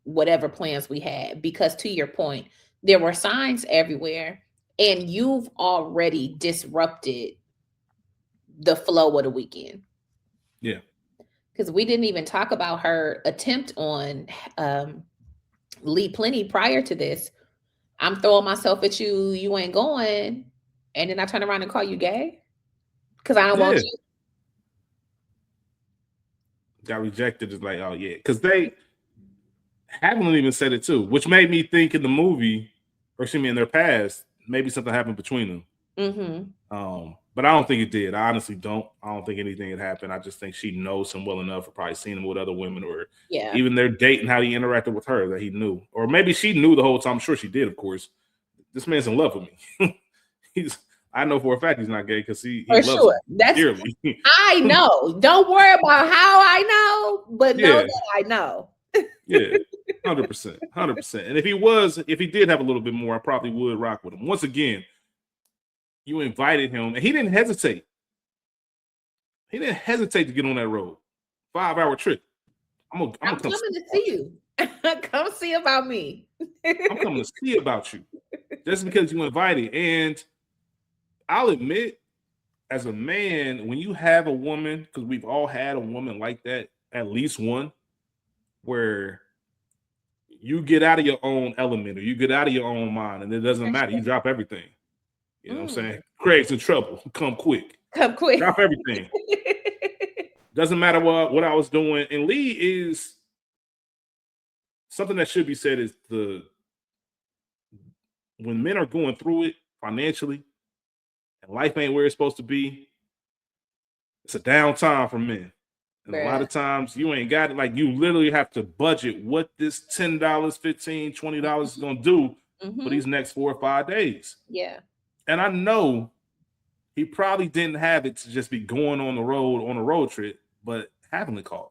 whatever plans we had because, to your point, there were signs everywhere, and you've already disrupted the flow of the weekend. Yeah. Because we didn't even talk about her attempt on Lee Plenty prior to this. I'm throwing myself at you, you ain't going, and then I turn around and call you gay because I don't want you. Got rejected. It's like, oh yeah, because they haven't even said it too, which made me think in the movie, or excuse me, in their past, maybe something happened between them. Mm-hmm. But I don't think it did. I honestly don't. I don't think anything had happened. I just think she knows him well enough, or probably seen him with other women, or even their date and how he interacted with her that he knew, or maybe she knew the whole time. I'm sure she did, of course. This man's in love with me. I know for a fact he's not gay because he loves me. That's dearly. I know. Don't worry about how I know, but know that I know. Yeah, 100%, 100%. And if he did have a little bit more, I probably would rock with him. Once again, you invited him, and he didn't hesitate. He didn't hesitate to get on that road. 5-hour trip. I'm coming to see you. Come see about me. I'm coming to see about you. Just because you invited. And I'll admit, as a man, when you have a woman, because we've all had a woman like that, at least one, where you get out of your own element or you get out of your own mind, and it doesn't matter. You drop everything. You know what I'm saying? Craig's in trouble. Come quick. Come quick. Drop everything. Doesn't matter what I was doing. And Lee is something that should be said is when men are going through it financially and life ain't where it's supposed to be, it's a downtime for men. And a lot of times you ain't got it. Like, you literally have to budget what this $10, $15, $20 is going to do for these next 4 or 5 days. Yeah. And I know he probably didn't have it to just be going on a road trip, but Haviland called.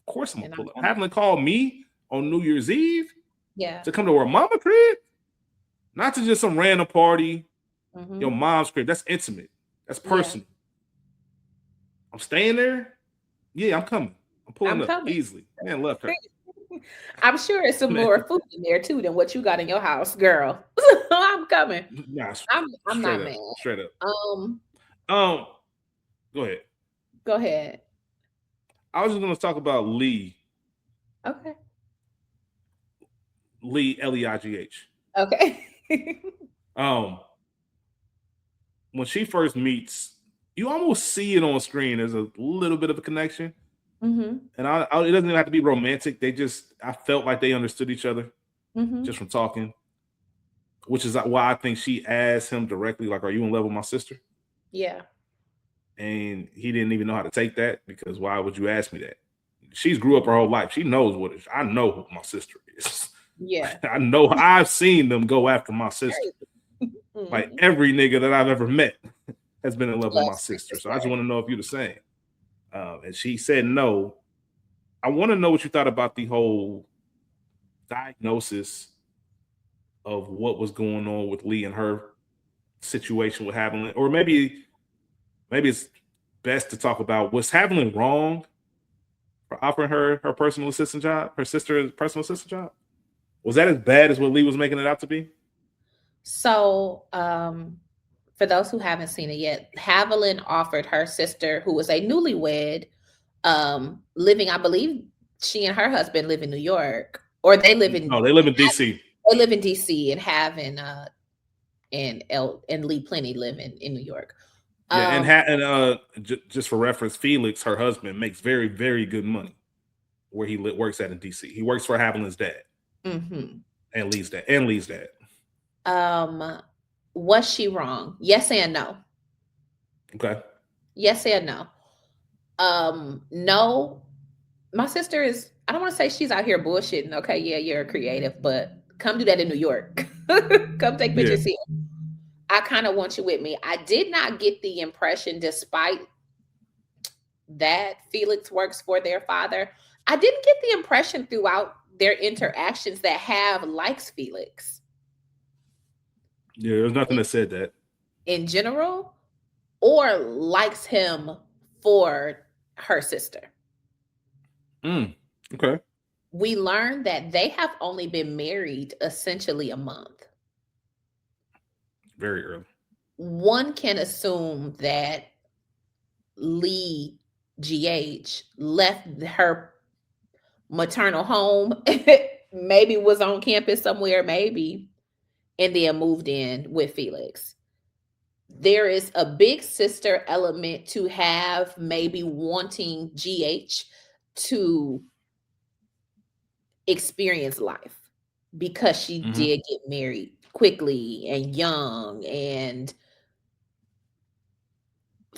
Of course I'm going to pull up. Haviland called me on New Year's Eve to come to her mama crib, not to just some random party, your mom's crib. That's intimate. That's personal. I'm staying there. Yeah, I'm coming. I'm pulling up easily. Man, love her. I'm sure it's some more food in there too than what you got in your house, girl. I'm coming. Nah, I'm not mad. Straight up. Go ahead. Go ahead. I was just going to talk about Lee. Okay. Lee, L-E-I-G-H. Okay. When she first meets, you almost see it on screen. There's a little bit of a connection. And it doesn't even have to be romantic. I felt like they understood each other just from talking, which is why I think she asked him directly, like, are you in love with my sister? Yeah. And he didn't even know how to take that, because why would you ask me that? She's grew up her whole life. She knows what it is. I know who my sister is. Yeah. I know. I've seen them go after my sister. Like, every nigga that I've ever met has been in love with my sister. So I just want to know if you're the same. And she said no. I want to know what you thought about the whole diagnosis of what was going on with Lee and her situation with Haviland. Or maybe it's best to talk about, was Haviland wrong for offering her personal assistant job, her sister's personal assistant job? Was that as bad as what Lee was making it out to be? So, for those who haven't seen it yet, Haviland offered her sister, who was a newlywed, living, I believe she and her husband live in New York, or they live in they live in DC. They live in DC, and Hav and Lee Plenty live in New York. Just for reference, Felix, her husband, makes very, very good money where he works at in DC. He works for Haviland's dad. And Lee's dad. Was she wrong? Yes and no. Okay. Yes and no. No. My sister is, I don't want to say she's out here bullshitting. Okay, yeah, you're a creative, but come do that in New York. Come take pictures here. I kind of want you with me. I did not get the impression, despite that Felix works for their father, I didn't get the impression throughout their interactions that Hav likes Felix. Yeah, there's nothing that said that. In general, or likes him for her sister. Okay. We learned that they have only been married essentially a month. Very early. One can assume that Lee GH left her maternal home, maybe was on campus somewhere, maybe, and then moved in with Felix. There is a big sister element to have, maybe wanting GH to experience life because she did get married quickly and young, and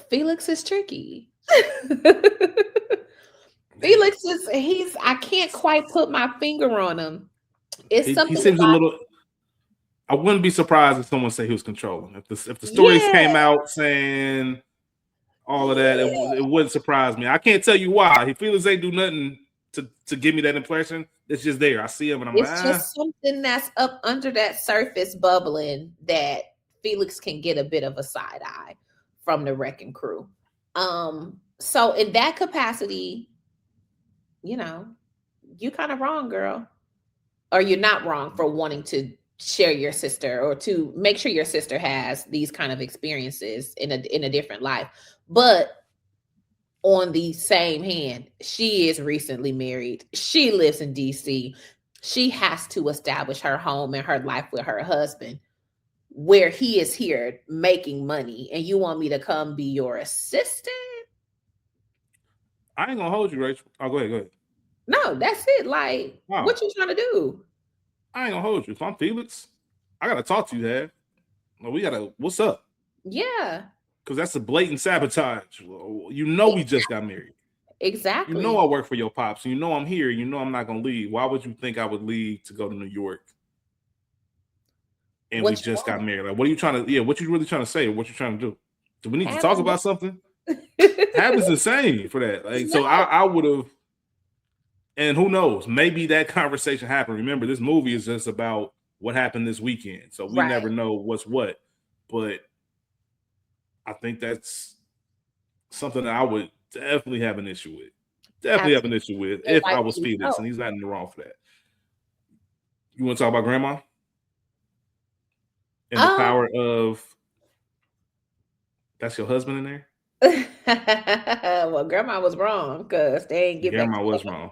Felix is tricky. Felix is I can't quite put my finger on him. It's He seems a little. I wouldn't be surprised if someone say he was controlling. If the stories came out saying all of that, it wouldn't surprise me. I can't tell you why. Felix ain't do nothing to give me that impression. It's just there. I see him and I'm it's just something that's up under that surface bubbling that Felix can get a bit of a side eye from the wrecking crew. So in that capacity, you know, you kind of wrong, girl. Or you're not wrong for wanting to share your sister or to make sure your sister has these kind of experiences in a different life. But on the same hand, she is recently married. She lives in DC. She has to establish her home and her life with her husband, where he is here making money, and you want me to come be your assistant? I ain't gonna hold you, Rachel. Oh, go ahead. No, that's it. Like, what you trying to do? I ain't gonna hold you. If I'm Felix, I gotta talk to you, Dad. Well, what's up? Yeah. Because that's a blatant sabotage. You know, we just got married. Exactly. You know, I work for your pops. You know, I'm here. You know, I'm not gonna leave. Why would you think I would leave to go to New York? And we just got married. Like, what are you trying to? Yeah, what you really trying to say? Or what you trying to do? Do we need to talk about something? Hav is insane for that. Like, so I would have. And who knows? Maybe that conversation happened. Remember, this movie is just about what happened this weekend, so we never know what's what. But I think that's something that I would definitely have an issue with. Have an issue with if I was Felix, and he's not in the wrong for that. You want to talk about grandma and the power of that's your husband in there? Well, grandma was wrong because they ain't get grandma was wrong.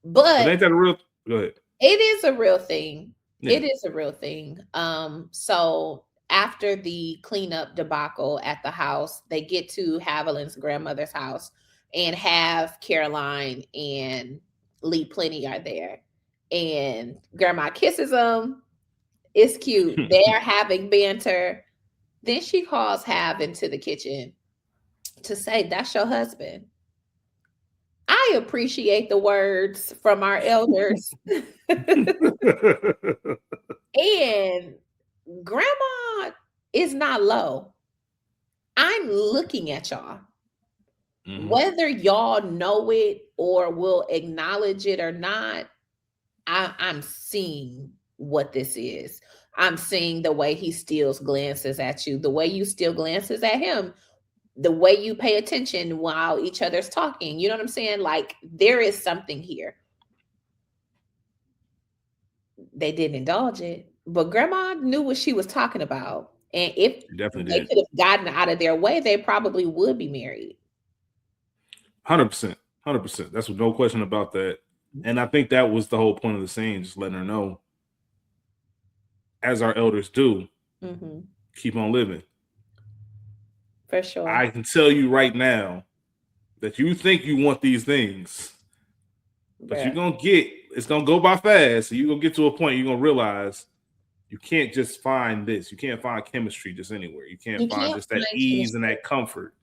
But ain't that a real? Go ahead. It is a real thing. Yeah. It is a real thing. So after the cleanup debacle at the house, they get to Haviland's grandmother's house, and have Caroline and Lee Plenty are there, and grandma kisses them. It's cute. They're having banter. Then she calls Hav into the kitchen to say, "That's your husband." I appreciate the words from our elders. And grandma is not low. I'm looking at y'all. Whether y'all know it or will acknowledge it or not, I'm seeing what this is. I'm seeing the way he still glances at you, the way you still glances at him, the way you pay attention while each other's talking. You know what I'm saying? Like, there is something here. They didn't indulge it, but grandma knew what she was talking about. And if they could have gotten out of their way, they probably would be married. 100%. 100%. That's no question about that. And I think that was the whole point of the scene, just letting her know, as our elders do, keep on living. For sure. I can tell you right now that you think you want these things, but you're going to it's going to go by fast. So you're going to get to a point you're going to realize you can't just find this. You can't find chemistry just anywhere. You can't find just that ease and that comfort.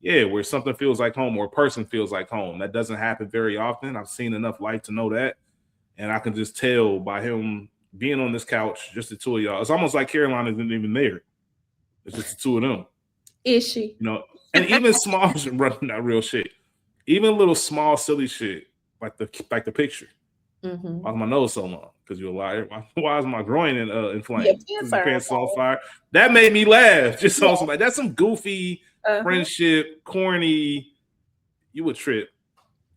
Yeah, where something feels like home or a person feels like home. That doesn't happen very often. I've seen enough life to know that. And I can just tell by him being on this couch, just the two of y'all. It's almost like Caroline isn't even there. It's just the two of them. Is she? You know, and even small running that real shit. Even little small silly shit like the picture. Why is my nose so long? Because you're a liar. Why is my groin in flames? Your Because pants your are pants on fire. That made me laugh. Just on some like that's some goofy friendship, corny, you would trip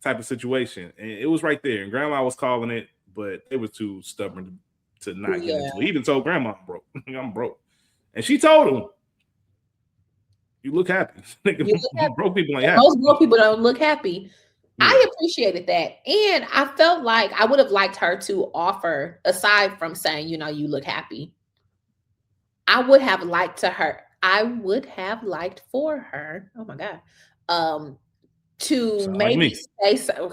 type of situation. And it was right there. And grandma was calling it, but they were too stubborn to not get into it. He even told grandma I'm broke. I'm broke. And she told him, you look happy. Broke people ain't happy. Most broke people don't look happy. Yeah. I appreciated that. And I felt like I would have liked her to offer, aside from saying, you look happy. I would have liked for her, oh my God, to sound maybe say so,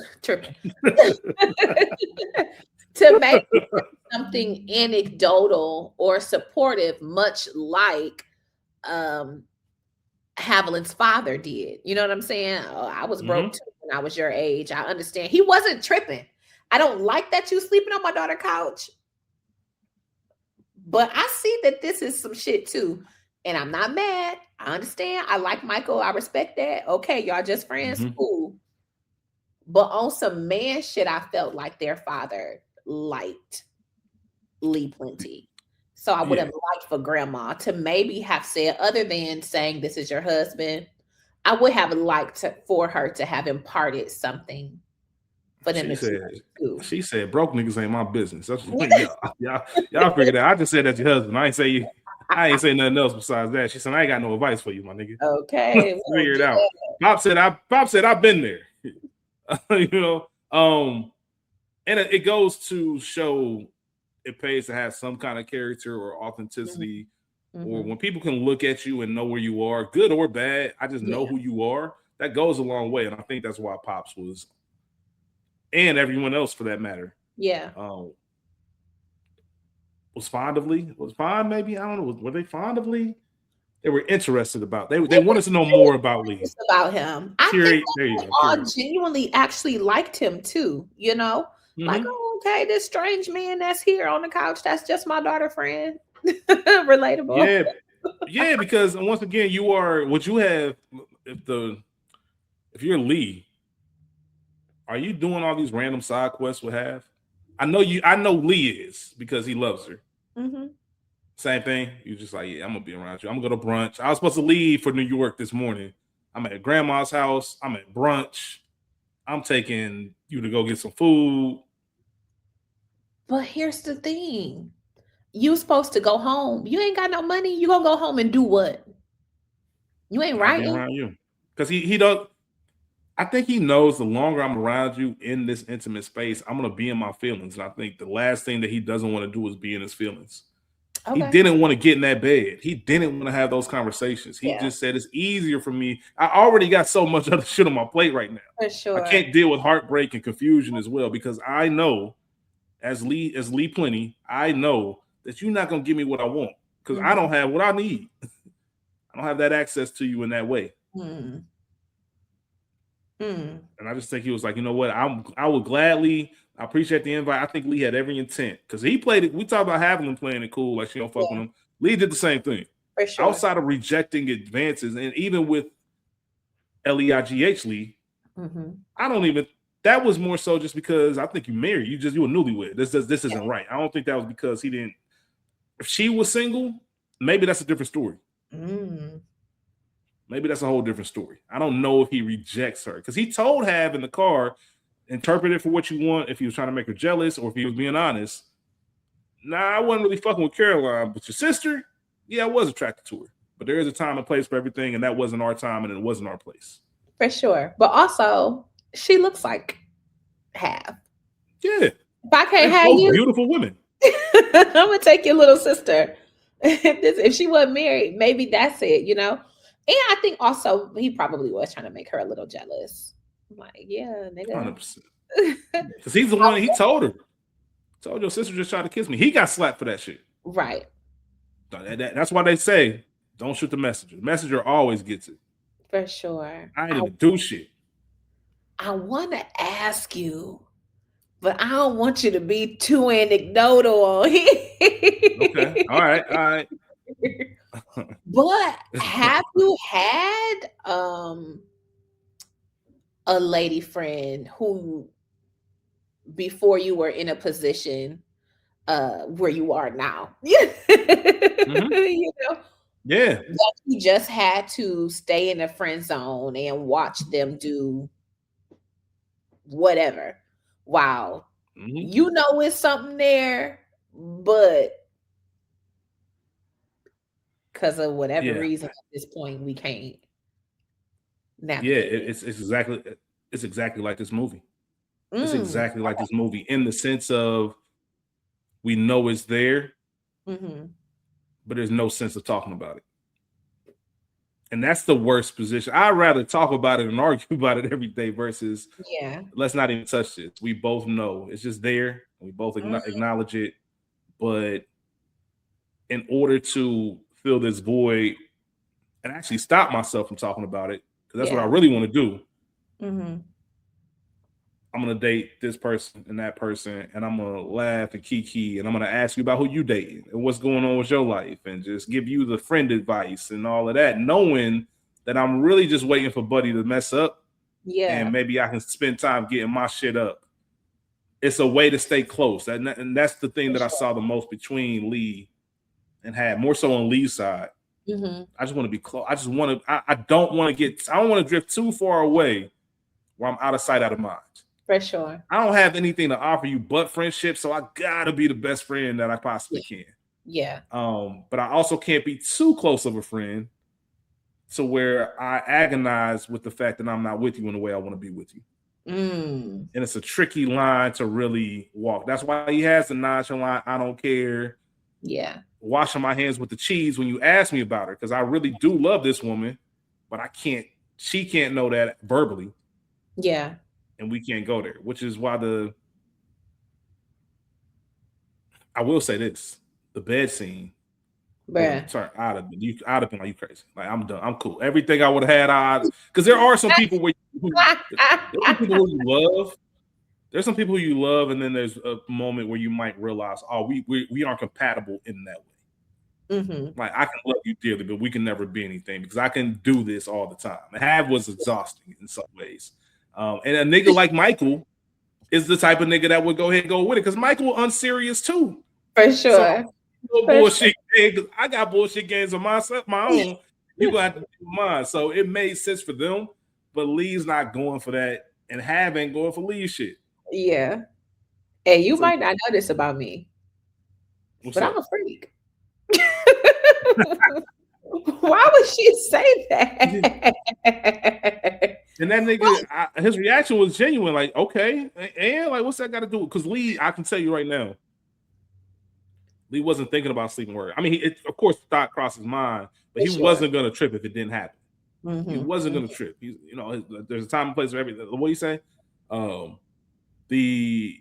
to make something anecdotal or supportive, much like Haviland's father did. You know what I'm saying? Oh, I was broke too when I was your age. I understand. He wasn't tripping. I don't like that you sleeping on my daughter's couch, but I see that this is some shit too. And I'm not mad. I understand. I like Michael. I respect that. Okay, y'all just friends. Cool. But on some man shit, I felt like their father liked Lee Plenty. So I would have liked for grandma to maybe have said, other than saying this is your husband, I would have liked for her to have imparted something for them to do. She said, broke niggas ain't my business. That's what y'all figured out. I just said that's your husband. I ain't say nothing else besides that. She said, I ain't got no advice for you, my nigga. Okay. Figure it out. Pop said I've been there. And it goes to show it pays to have some kind of character or authenticity, or when people can look at you and know where you are, good or bad, I just know who you are. That goes a long way. And I think that's why Pops was, and everyone else for that matter. Yeah. Was fond of Lee. Was fond, maybe. I don't know. Were they fond of Lee? They were interested about. They wanted to know more about Lee. About him. I think they all genuinely actually liked him too. Like, oh, okay, this strange man that's here on the couch. That's just my daughter friend. Relatable. Yeah. Because once again, you are what you have. If you're Lee, are you doing all these random side quests with Hav? I know Lee is because he loves her. Same thing. You're just like, I'm gonna be around you. I'm gonna go to brunch. I was supposed to leave for New York this morning. I'm at grandma's house. I'm at brunch. I'm taking you to go get some food. But here's the thing. You supposed to go home. You ain't got no money. You gonna go home and do what? You ain't writing. Around you. Because he don't. I think he knows the longer I'm around you in this intimate space, I'm gonna be in my feelings. And I think the last thing that he doesn't want to do is be in his feelings. Okay. He didn't want to get in that bed. He didn't want to have those conversations. He just said it's easier for me. I already got so much other shit on my plate right now. For sure. I can't deal with heartbreak and confusion as well, because I know as Lee Plenty, I know that you're not gonna give me what I want, because I don't have what I need. I don't have that access to you in that way. And I just think he was like, you know what? I would gladly. I appreciate the invite. I think Lee had every intent, because he played it. We talked about Haviland playing it cool, like she don't fuck with him. Lee did the same thing. For sure. Outside of rejecting advances, and even with Leigh Lee, I don't even. That was more so just because I think you married. You were newlywed. This isn't right. I don't think that was because he didn't. If she was single, maybe that's a different story. Maybe that's a whole different story. I don't know if he rejects her, because he told Hav in the car, interpret it for what you want, if he was trying to make her jealous or if he was being honest. Nah, I wasn't really fucking with Caroline, but your sister, I was attracted to her. But there is a time and place for everything, and that wasn't our time and it wasn't our place. For sure. But also, she looks like Hav. Yeah. If I can't have you, beautiful women. I'm gonna take your little sister. If she wasn't married, maybe that's it, And I think also he probably was trying to make her a little jealous. I'm like, yeah, nigga. 100%. Because he's the one, he told her. Told your sister just tried to kiss me. He got slapped for that shit. Right. That's why they say, don't shoot the messenger. The messenger always gets it. For sure. I ain't even do shit. I want to ask you, but I don't want you to be too anecdotal. Okay. All right. But have you had a lady friend who before you were in a position where you are now. Yeah. You know, Yeah. that you just had to stay in the friend zone and watch them do whatever. Wow. You know it's something there, but because of whatever reason at this point we can't navigate. It's exactly like this movie. It's exactly like this movie in the sense of we know it's there, but there's no sense of talking about it. And that's the worst position. I'd rather talk about it and argue about it every day versus let's not even touch this. We both know it's just there. We both acknowledge it. But in order to fill this void and actually stop myself from talking about it, because that's what I really want to do, I'm going to date this person and that person, and I'm going to laugh and kiki, and I'm going to ask you about who you dating and what's going on with your life, and just give you the friend advice and all of that, knowing that I'm really just waiting for Buddy to mess up. And maybe I can spend time getting my shit up. It's a way to stay close. And that's the thing that I saw the most between Lee and Hav, more so on Lee's side. I just want to be close. I don't want to drift too far away where I'm out of sight, out of mind. For sure. I don't have anything to offer you but friendship, so I gotta be the best friend that I possibly can. Yeah. But I also can't be too close of a friend to where I agonize with the fact that I'm not with you in the way I want to be with you. And it's a tricky line to really walk. That's why he has the nonchalant, I don't care. Yeah. Washing my hands with the cheese when you ask me about her, because I really do love this woman, but she can't know that verbally. Yeah. And we can't go there, which is why I will say this, the bed scene, I'd have been like, you crazy. Like, I'm done. I'm cool. Everything I would have had, because there are some people who you love. There's some people who you love, and then there's a moment where you might realize, oh, we aren't compatible in that way. Like, I can love you dearly, but we can never be anything because I can do this all the time. And Hav was exhausting in some ways. And a nigga like Michael is the type of nigga that would go ahead and go with it, because Michael unserious too. For sure. So, bullshit games. I got bullshit games of my own. You gonna have to do mine. So it made sense for them, but Lee's not going for that, and Hav ain't going for Lee's shit. Yeah. And you might not know this about me, but I'm a freak. Why would she say that? And that nigga, his reaction was genuine. Like, okay, and like, what's that got to do? Because Lee, I can tell you right now, Lee wasn't thinking about sleeping with her. I mean, of course, thought crossed his mind, but he wasn't gonna trip if it didn't happen. He wasn't gonna trip. There's a time and place for everything. What do you say? The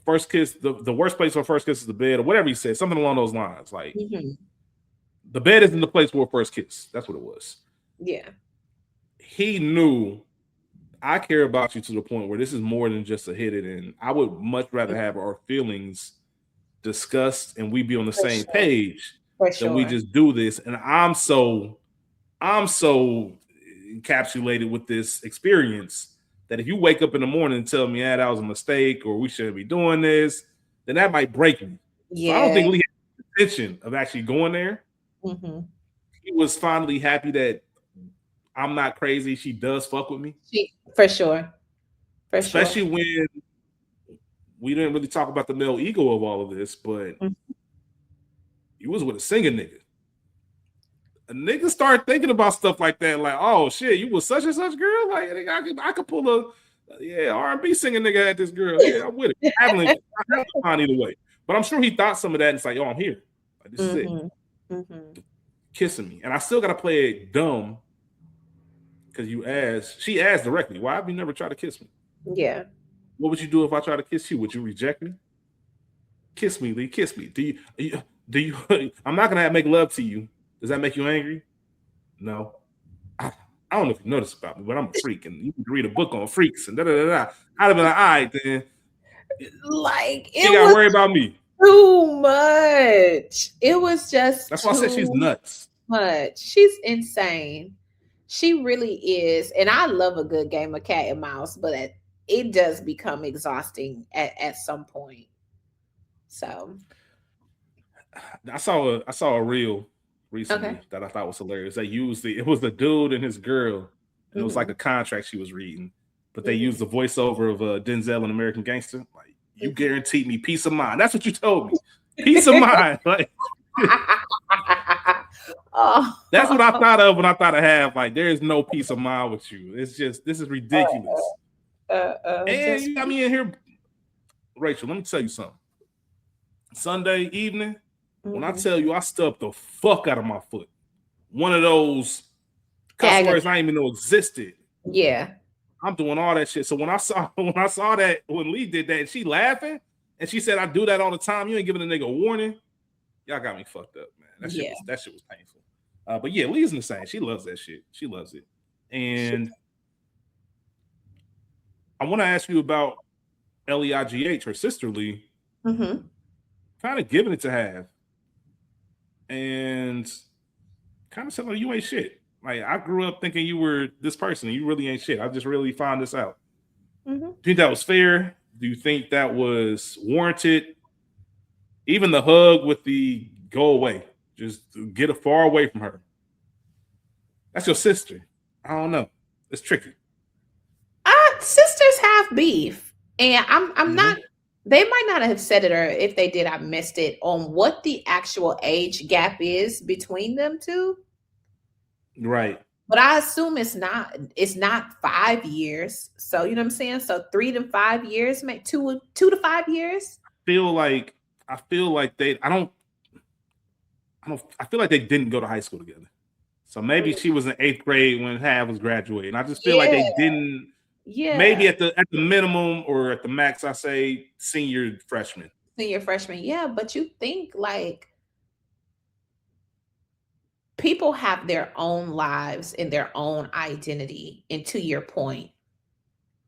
first kiss, the worst place for a first kiss is the bed, or whatever he said, something along those lines. Like, the bed isn't the place for a first kiss. That's what it was. Yeah. He knew, I care about you to the point where this is more than just a hit it, and I would much rather have our feelings discussed and we be on the same page than we just do this. And I'm so encapsulated with this experience that if you wake up in the morning and tell me, that was a mistake, or we shouldn't be doing this, then that might break me. Yeah. So I don't think Lee had the intention of actually going there. He was finally happy that I'm not crazy. She does fuck with me. For sure. Especially when we didn't really talk about the male ego of all of this, but you was with a singing nigga. A nigga start thinking about stuff like that, like, oh shit, you was such and such girl. Like, I could pull a R&B singing nigga at this girl. Yeah, I'm with it. I have fine either way, but I'm sure he thought some of that. And it's like, oh, I'm here. Like, this is it. Kissing me, and I still gotta play it dumb because she asked directly, why have you never tried to kiss me? Yeah. What would you do if I tried to kiss you? Would you reject me? Kiss me, Lee. Kiss me. Do you? I'm not gonna make love to you. Does that make you angry? No. I don't know if you noticed about me, but I'm a freak, and you can read a book on freaks and da da da da. I'd have been like, all right, then. Like, you gotta worry about me. Too much. It was just. That's why I said she's nuts. Much. She's insane. She really is, and I love a good game of cat and mouse, but it does become exhausting at some point. So I saw a reel okay. recently that I thought was hilarious. It was the dude and his girl, and it was like Hmm. a contract she was reading, but they Hmm. used the voiceover of Denzel in American Gangster. Like, you Hmm. guaranteed me peace of mind. That's what you told me. Peace of mind. Like, Oh, that's what I thought of when I thought of Hav. Like, there is no peace of mind with you. It's just, this is ridiculous. And just you got me in here, Rachel. Let me tell you something. Sunday evening, when I mhm. tell you I stubbed the fuck out of my foot, one of those cuss Agony. words I didn't even know existed. Yeah. I'm doing all that shit. So when I saw that when Lee did that, and she laughing, and she said, "I do that all the time. You ain't giving a nigga a warning." Y'all got me fucked up, man. Yeah. That shit was painful. But yeah, Lee's insane. She loves that shit. She loves it. And I want to ask you about Leigh, her sister Lee, Mm-hmm. kind of giving it to Hav, and kind of said, "Like, you ain't shit. Like, I grew up thinking you were this person, and you really ain't shit. I just really found this out." Mm-hmm. Do you think that was fair? Do you think that was warranted? Even the hug with the go away, just get it far away from her. That's your sister. I don't know. It's tricky. Sisters have beef, and I'm Mm-hmm. not. They might not have said it, or if they did, I missed it on what the actual age gap is between them two. Right. But I assume it's not 5 years. So you know what I'm saying? So 3 to 5 years, make 2 to 5 years. Feel like I feel like they. I don't. I feel like they didn't go to high school together. So maybe she was in 8th grade when Hav was graduating. I just feel like Yeah, they didn't. yeah. Maybe at the minimum or at the max, I say senior freshman. Senior freshman, yeah. But you think like people have their own lives and their own identity. And to your point,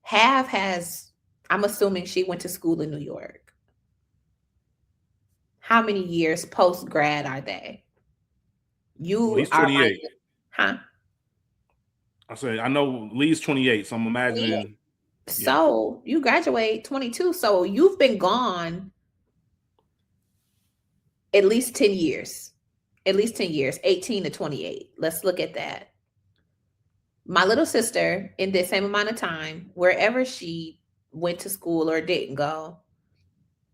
Have has, I'm assuming she went to school in New York. How many years post grad are they? Well, You he's are, 28. huh? I say I know Lee's 28, so I'm Yeah. imagining. Yeah. So you graduate 22. So you've been gone at least 10 years. At least 10 years, 18 to 28. Let's look at that. My little sister, in the same amount of time, wherever she went to school or didn't go,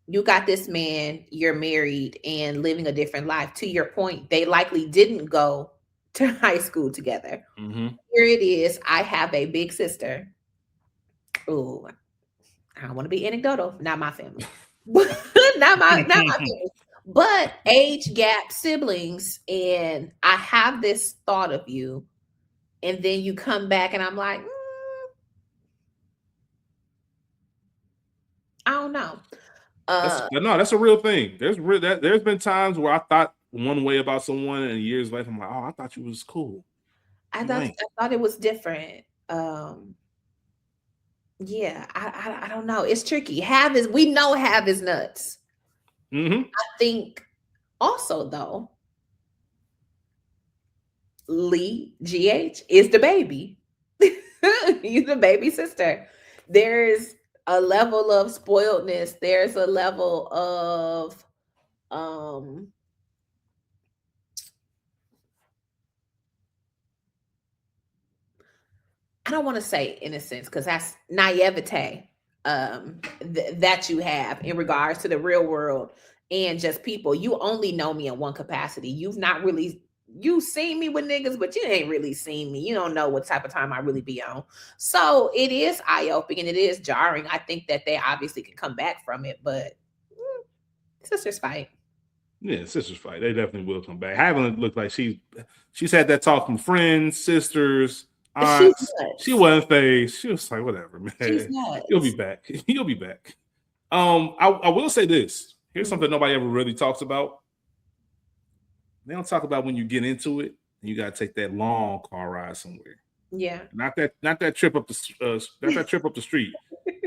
you got this man, you're married and living a different life. To your point, they likely didn't go to high school together. Mm-hmm. Here it is. I have a big sister. Oh, I don't want to be anecdotal. Not my family. Not my family. But age gap siblings, and I have this thought of you, and then you come back, and I'm like, I don't know. That's a real thing. There's been times where I thought one way about someone, and years later I'm like, oh, I thought you was cool. You ain't. I thought it was different. Yeah, I don't know. It's tricky. We know Have is nuts. Mm-hmm. I think also though, Lee GH is the baby. He's the baby sister. There's a level of spoiledness. There's a level of um I don't want to say innocence because that's naivete that you have in regards to the real world and just people. You only know me in one capacity. You've seen me with niggas, but you ain't really seen me. You don't know what type of time I really be on. So it is eye-opening and it is jarring. I think that they obviously can come back from it, but sisters fight. Yeah, sisters fight. They definitely will come back. Haven't looked like she's had that talk from friends, sisters, She's aunts. She nuts. wasn't phased. She was like, whatever, She's man. You'll be nuts. back. You'll be back. I will say this. Here's Mhm. something nobody ever really talks about. They don't talk about when you get into it, and you gotta take that long car ride somewhere. Yeah. Not that trip up the street.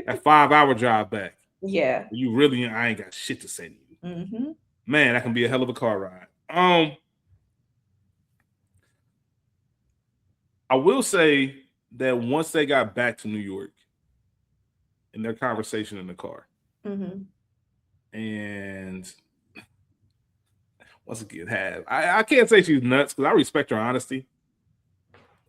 That 5-hour drive back. Yeah. You really, I ain't got shit to say to you. Mm-hmm. Man, that can be a hell of a car ride. I will say that once they got back to New York, in their conversation in the car. Mm-hmm. And once again, I can't say she's nuts because I respect her honesty.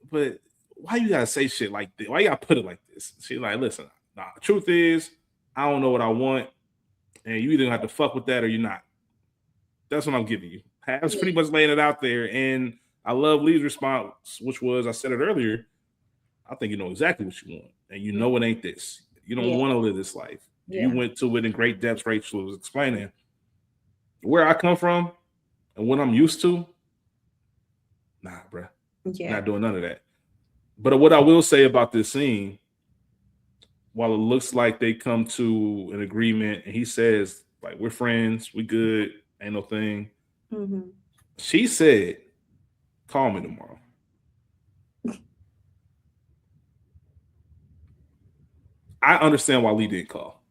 But why you gotta say shit like this? Why you gotta put it like this? She's like, listen, nah, the truth is, I don't know what I want, and you either have to fuck with that or you're not. That's what I'm giving you. Hav's pretty much laying it out there, and I love Lee's response, which was, I said it earlier, I think you know exactly what you want, and you know it ain't this. You don't want to live this life. You went to it in great depth. Rachel was explaining where I come from and what I'm used to. Nah, bruh. Not doing none of that. But what I will say about this scene, while it looks like they come to an agreement, and he says, like, we're friends, we good, ain't no thing. Mm-hmm. She said, call me tomorrow. I understand why Lee didn't call.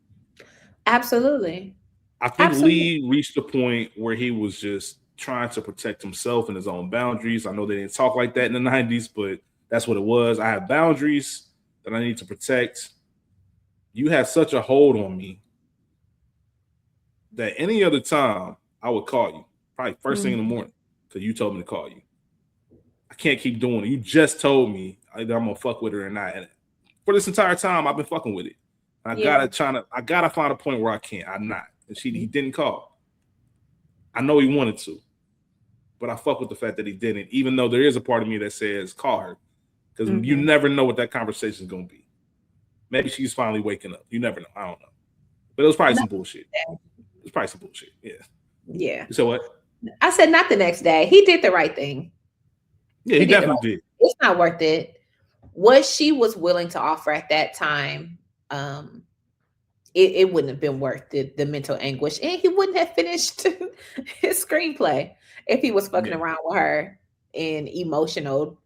Absolutely. I think Lee reached a point where he was just trying to protect himself and his own boundaries. I know they didn't talk like that in the 90s, but that's what it was. I have boundaries that I need to protect. You have such a hold on me that any other time I would call you, probably first thing in the morning, because you told me to call you. I can't keep doing it. You just told me either I'm gonna fuck with her or not. And for this entire time, I've been fucking with it. I gotta find a point where I can't. I'm not. And he didn't call. I know he wanted to, but I fuck with the fact that he didn't, even though there is a part of me that says call her. Because you never know what that conversation is gonna be. Maybe she's finally waking up. You never know. I don't know. But it was probably some bullshit. It's probably some bullshit. Yeah. Yeah. So what? I said not the next day. He did the right thing. Yeah, he definitely did. It's not worth it. What she was willing to offer at that time, it wouldn't have been worth the mental anguish, and he wouldn't have finished his screenplay if he was fucking around with her in emotional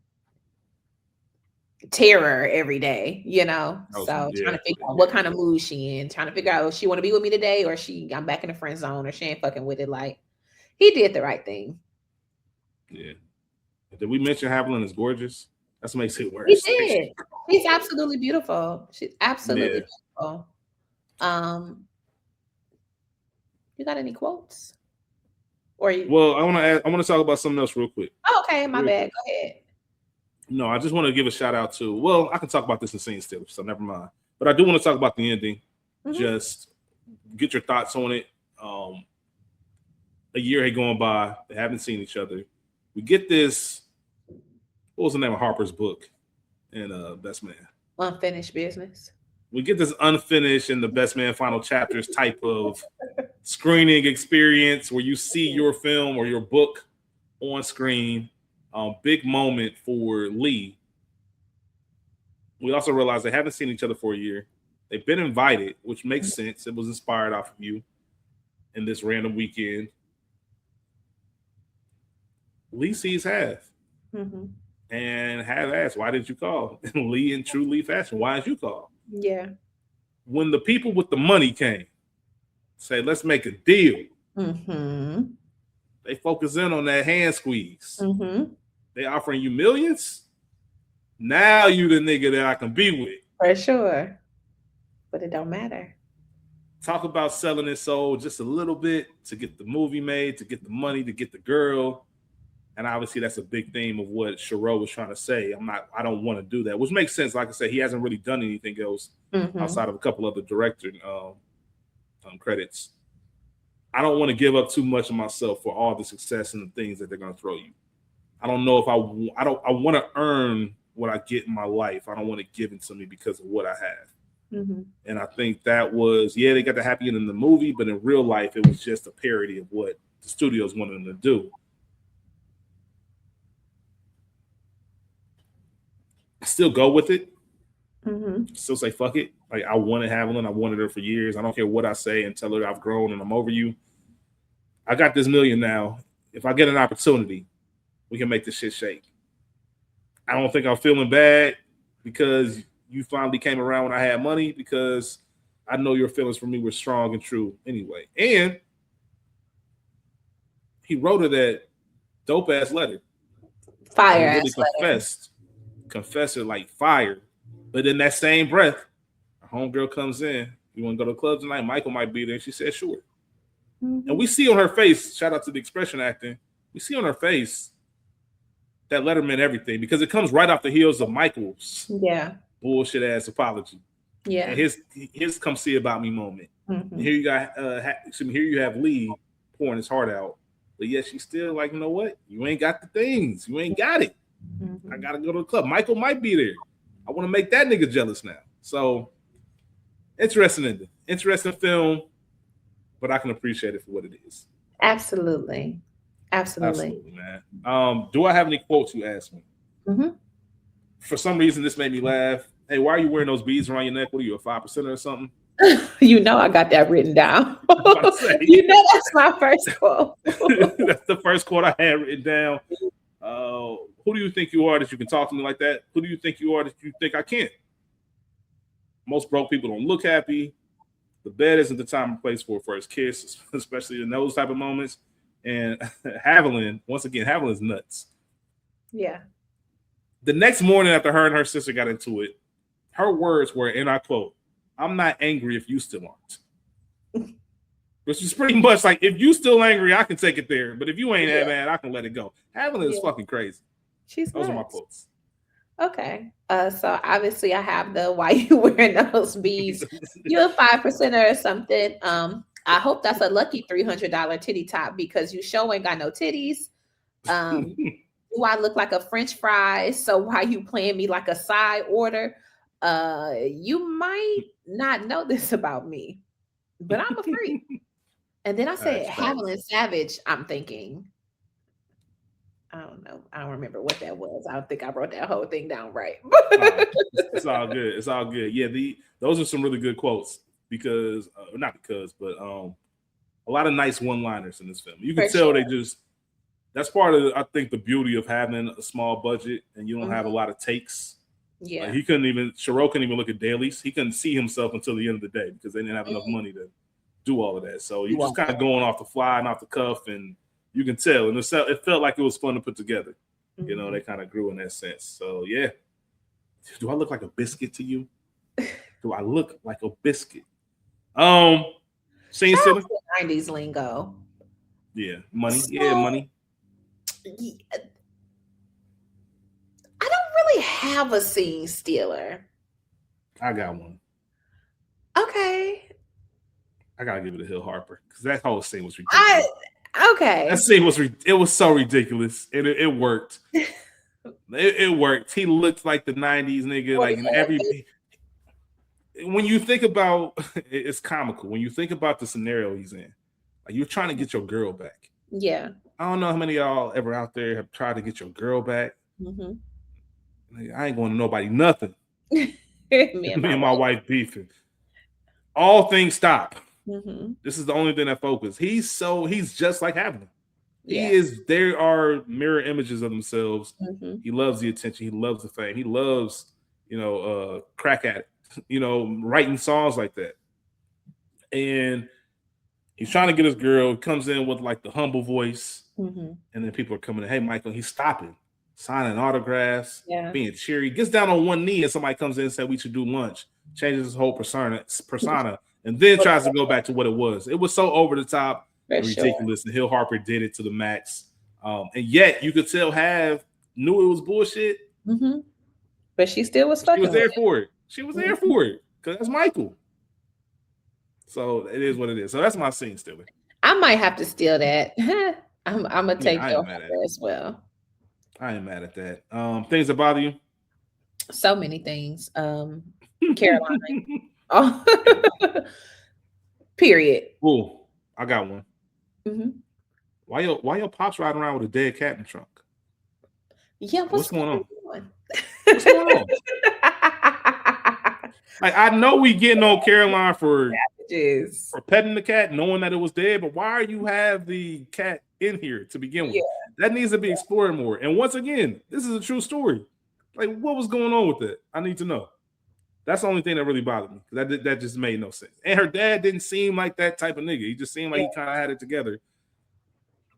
terror every day, you know. Trying to figure out what kind of mood she in, trying to figure out if she want to be with me today or I'm back in the friend zone or she ain't fucking with it. Like, he did the right thing. Yeah. Did we mention Haviland is gorgeous? That's what makes it worse. He did. She's absolutely beautiful. She's absolutely beautiful. You got any quotes? Well, I want to talk about something else real quick. Oh, okay, my bad. Go ahead. No, I just want to give a shout out to. Well, I can talk about this in scene still, so never mind. But I do want to talk about the ending. Just get your thoughts on it. A year had gone by. They haven't seen each other. We get this. What was the name of Harper's book in Best Man? Unfinished Business. We get this unfinished in the Best Man final chapters type of screening experience where you see your film or your book on screen. Big moment for Lee. We also realize they haven't seen each other for a year. They've been invited, which makes sense. It was inspired off of you in this random weekend. Lee sees Hav. And Hav asks, why did you call? And Lee, in true Lee fashion, why did you call? Yeah. When the people with the money came, say, let's make a deal. They focus in on that hand squeeze. They offering you millions. Now you the nigga that I can be with. For sure. But it don't matter. Talk about selling his soul just a little bit to get the movie made, to get the money, to get the girl. And obviously that's a big theme of what Shiro was trying to say. I don't want to do that, which makes sense. Like I said, he hasn't really done anything else outside of a couple other director credits. I don't want to give up too much of myself for all the success and the things that they're going to throw you. I don't know if I want to earn what I get in my life. I don't want it given to me because of what I have. And I think that was, they got the happy end in the movie, but in real life, it was just a parody of what the studios wanted them to do. I still go with it. Still say fuck it. Like, I wanted Haviland. I wanted her for years. I don't care what I say and tell her I've grown and I'm over you. I got this million now. If I get an opportunity, we can make this shit shake. I don't think I'm feeling bad because you finally came around when I had money, because I know your feelings for me were strong and true anyway. And he wrote her that dope ass letter. Fire ass letter. Confessed it like fire. But in that same breath, homegirl comes in. You want to go to the club tonight? Michael might be there. She said, sure. Mm-hmm. And we see on her face, shout out to the expression acting, we see on her face that let her mean everything because it comes right off the heels of Michael's bullshit ass apology. Yeah. And his come see about me moment. Mm-hmm. And here you got here you have Lee pouring his heart out. But yet she's still like, you know what? You ain't got the things. You ain't got it. Mm-hmm. I gotta go to the club. Michael might be there. I want to make that nigga jealous now. So interesting film, but I can appreciate it for what it is. Absolutely, man. Do I have any quotes? You asked me. Mm-hmm. For some reason, this made me laugh. Hey, why are you wearing those beads around your neck? What are you, a 5% or something? You know, I got that written down. You know, that's my first quote. That's the first quote I had written down. Who do you think you are that you can talk to me like that? Who do you think you are that you think I can't? Most broke people don't look happy. The bed isn't the time and place for a first kiss, especially in those type of moments. And Haviland, once again, Haviland's nuts. Yeah. The next morning after her and her sister got into it, her words were, and I quote, "I'm not angry if you still aren't." Which is pretty much like, if you still angry, I can take it there. But if you ain't that mad, I can let it go. Haviland is fucking crazy. Those are my quotes. Okay. So obviously I have the why you wearing those beads. You're a 5% or something. I hope that's a lucky $300 titty top because you sure ain't got no titties. Do I look like a French fry? So why you playing me like a side order? You might not know this about me, but I'm a freak. And then I said Haviland Savage. I'm thinking, I don't know. I don't remember what that was. I don't think I wrote that whole thing down right. It's all good. It's all good. Yeah, those are some really good quotes because, but a lot of nice one-liners in this film. You can tell that's part of, I think, the beauty of having a small budget and you don't have a lot of takes. Yeah. Shiro couldn't even look at dailies. He couldn't see himself until the end of the day because they didn't have enough money to do all of that. So you just kind of going off the fly and off the cuff, and you can tell. And it felt like it was fun to put together. Mm-hmm. You know, they kind of grew in that sense. So yeah. Do I look like a biscuit to you? Do I look like a biscuit? Scene stealer. 90s lingo. Yeah, money. Money. I don't really have a scene stealer. I got one. Okay. I gotta give it to Hill Harper because that whole scene was ridiculous. Okay. That scene was so ridiculous, and it worked. It worked. He looked like the 90s nigga, like in every. When you think about, it's comical. When you think about the scenario he's in, like you're trying to get your girl back. Yeah. I don't know how many of y'all ever out there have tried to get your girl back. Mm-hmm. Like, I ain't going to nobody nothing. Me and my wife beefing. All things stop. Mm-hmm. This is the only thing that focus. He's just like Haviland. There are mirror images of themselves. Mm-hmm. He loves the attention. He loves the fame. He loves, crack at it, writing songs like that. And he's trying to get his girl. He comes in with like the humble voice. Mm-hmm. And then people are coming in, hey, Michael, he's stopping, signing autographs, being cheery. Gets down on one knee and somebody comes in and says we should do lunch. Changes his whole persona. And then tries to go back to what it was. It was so over the top and ridiculous. And Hill Harper did it to the max. And yet you could tell Hav knew it was bullshit. Mm-hmm. But she still was fucking. She was there for it. She was there for it. Because that's Michael. So it is what it is. So that's my scene stealer. I might have to steal that. I'm gonna take Hill Harper as well. I ain't mad at that. Things that bother you? So many things. Caroline. Oh, period. Oh, I got one. Mm-hmm. Why your pops riding around with a dead cat in the trunk? Yeah, what's going on? What's going on? Like, I know we getting on Caroline for petting the cat, knowing that it was dead, but why you have the cat in here to begin with? Yeah. That needs to be explored more. And once again, this is a true story. Like, what was going on with that? I need to know. That's the only thing that really bothered me. That just made no sense. And her dad didn't seem like that type of nigga. He just seemed like he kind of had it together.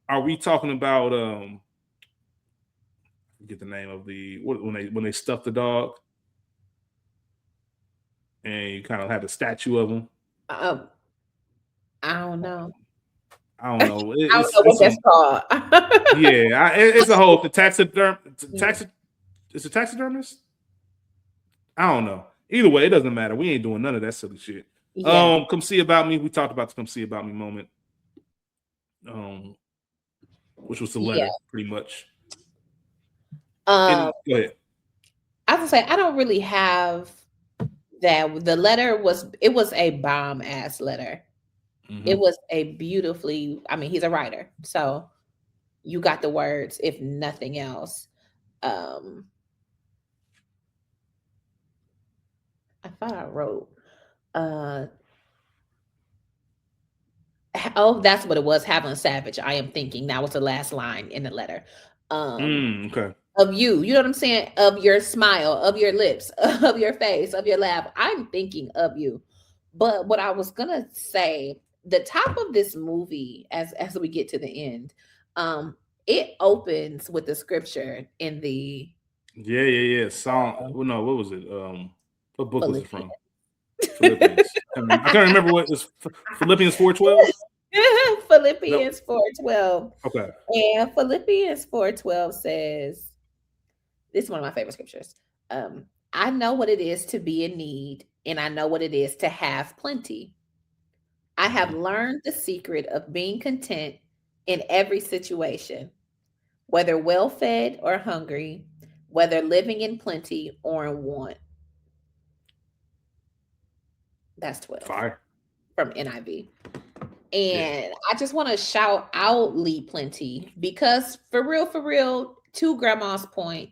Are we talking about get the name of when they stuffed the dog and you kind of had a statue of him. I don't know. I don't know. I don't know what that's called. Yeah, it's a whole it's a taxidermist. I don't know. Either way, it doesn't matter. We ain't doing none of that silly shit. Yeah. Come see about me. We talked about the come see about me moment. Which was the letter, pretty much. Go ahead. I was gonna say I don't really have that. The letter was a bomb ass letter. Mm-hmm. It was a beautifully. I mean, he's a writer, so you got the words, if nothing else. I thought I wrote. Oh, that's what it was. Having a savage. I am thinking that was the last line in the letter. Okay. Of you know what I'm saying? Of your smile, of your lips, of your face, of your laugh. I'm thinking of you. But what I was gonna say, the top of this movie, as we get to the end, it opens with the scripture in the Song. Well, no, what was it? What book was it from? Philippians. I can't remember what it was. Philippians 4:12. Philippians 4:12. Okay. And Philippians 4:12 says, this is one of my favorite scriptures. I know what it is to be in need, and I know what it is to have plenty. I have learned the secret of being content in every situation, whether well-fed or hungry, whether living in plenty or in want. That's 12. Fire. From NIV. And I just want to shout out Lee Plenty, because for real, to Grandma's point,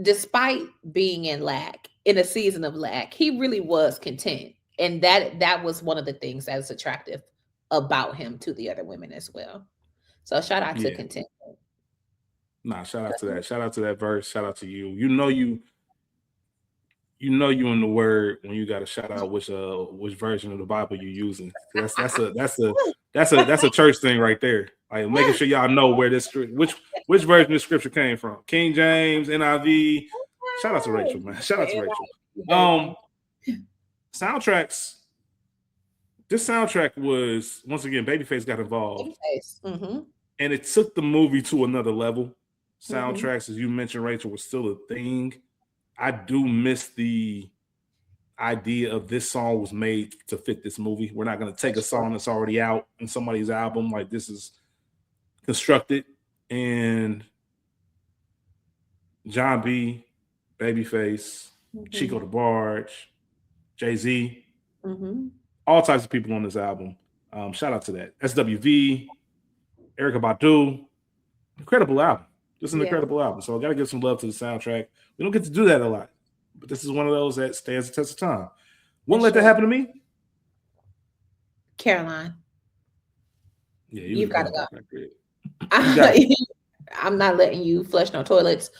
despite being in a season of lack, he really was content. And that was one of the things that is attractive about him to the other women as well. So shout out to contentment. Nah, shout out to that. Shout out to that verse. Shout out to you. You know you in the word when you got to shout out which version of the Bible you're using. That's a church thing right there. Like making sure y'all know where which version of scripture came from. King James, NIV. Shout out to Rachel, man. Shout out to Rachel. Soundtracks. This soundtrack was, once again, Babyface got involved. Mm-hmm. And it took the movie to another level. Soundtracks, as you mentioned, Rachel, was still a thing. I do miss the idea of this song was made to fit this movie. We're not going to take a song that's already out in somebody's album. Like, this is constructed. And John B, Babyface, Chico the Barge, Jay-Z, all types of people on this album. Shout out to that. SWV, Erykah Badu. Incredible album. Just an incredible album. So I got to give some love to the soundtrack. We don't get to do that a lot. But this is one of those that stands the test of time. Wouldn't let that happen to me. Caroline. Yeah, you've got to go. I'm not letting you flush no toilets.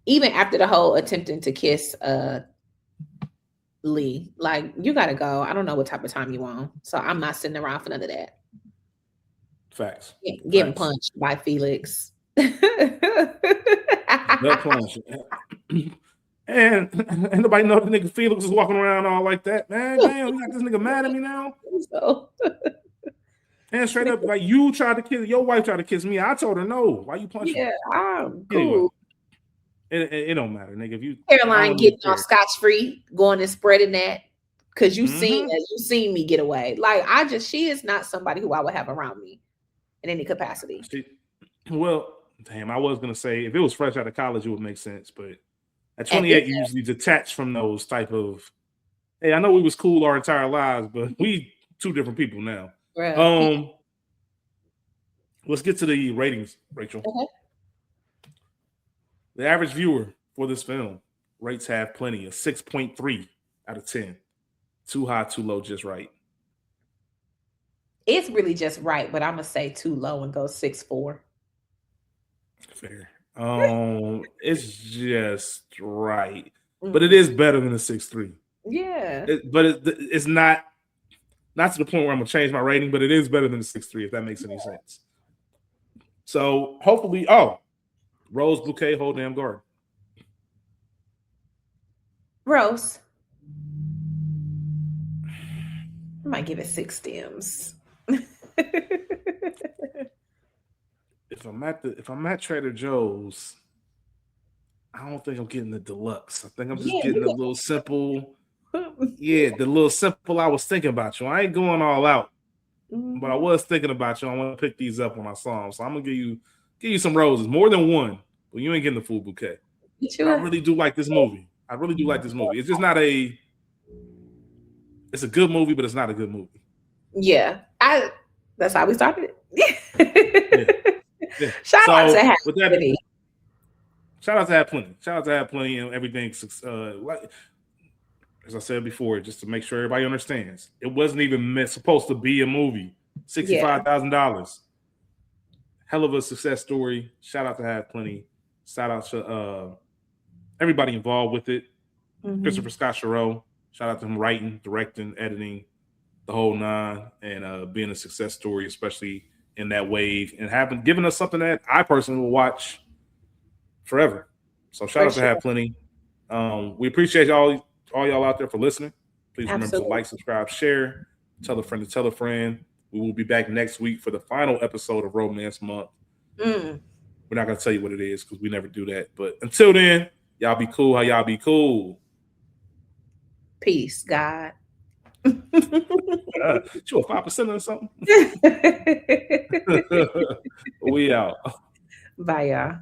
Even after the whole attempting to kiss Lee. Like, you got to go. I don't know what type of time you on. So I'm not sitting around for none of that. Facts. Getting punched by Felix. Punch. And nobody know the nigga Felix is walking around all like that. Man, damn, you got this nigga mad at me now. So. And straight up, like, you tried to kiss, your wife tried to kiss me. I told her no. Why you punching me? Yeah, I'm cool. Anyway, it don't matter, nigga. If you Caroline getting off scotch-free, going and spreading that, because you seen me get away. Like, she is not somebody who I would have around me in any capacity. Well, damn, I was gonna say if it was fresh out of college, it would make sense, but at 28, you usually detach from those type of. Hey, I know we was cool our entire lives, but we two different people now. Right. Let's get to the ratings, Rachel. Okay. The average viewer for this film rates Hav Plenty a 6.3 out of 10. Too high, too low, just right. It's really just right, but I'm gonna say too low and go 6.4. Fair. It's just right, but it is better than a 6.3. Yeah, it's not to the point where I'm gonna change my rating, but it is better than a 6.3 if that makes any sense. So hopefully, Rose Bouquet, whole damn garden. Rose. I might give it 6 stems. If I'm at Trader Joe's, I don't think I'm getting the deluxe. I think I'm just getting a little simple. Yeah, the little simple. I was thinking about you. I ain't going all out, but I was thinking about you. I want to pick these up when I saw them, so I'm gonna give you some roses, more than one. But you ain't getting the full bouquet. But I really do like this movie. I really do like this movie. It's just not a. It's a good movie, but it's not a good movie. Yeah, that's how we started it. Yeah. Shout out to Hav Plenty. Shout out to Hav Plenty. Shout out to Hav Plenty and everything. Like, as I said before, just to make sure everybody understands, it wasn't even supposed to be a movie. $65,000. Hell of a success story. Shout out to Hav Plenty. Shout out to everybody involved with it. Christopher Scott Sharow. Shout out to him writing, directing, editing, the whole nine, and being a success story, especially in that wave, and given us something that I personally will watch forever. So shout out to Hav Plenty. We appreciate all y'all out there for listening. Please remember to like, subscribe, share, tell a friend to tell a friend. We will be back next week for the final episode of Romance Month. We're not going to tell you what it is because we never do that. But until then, y'all be cool how y'all be cool. Peace, God. You a 5% or something? We out. Bye, y'all.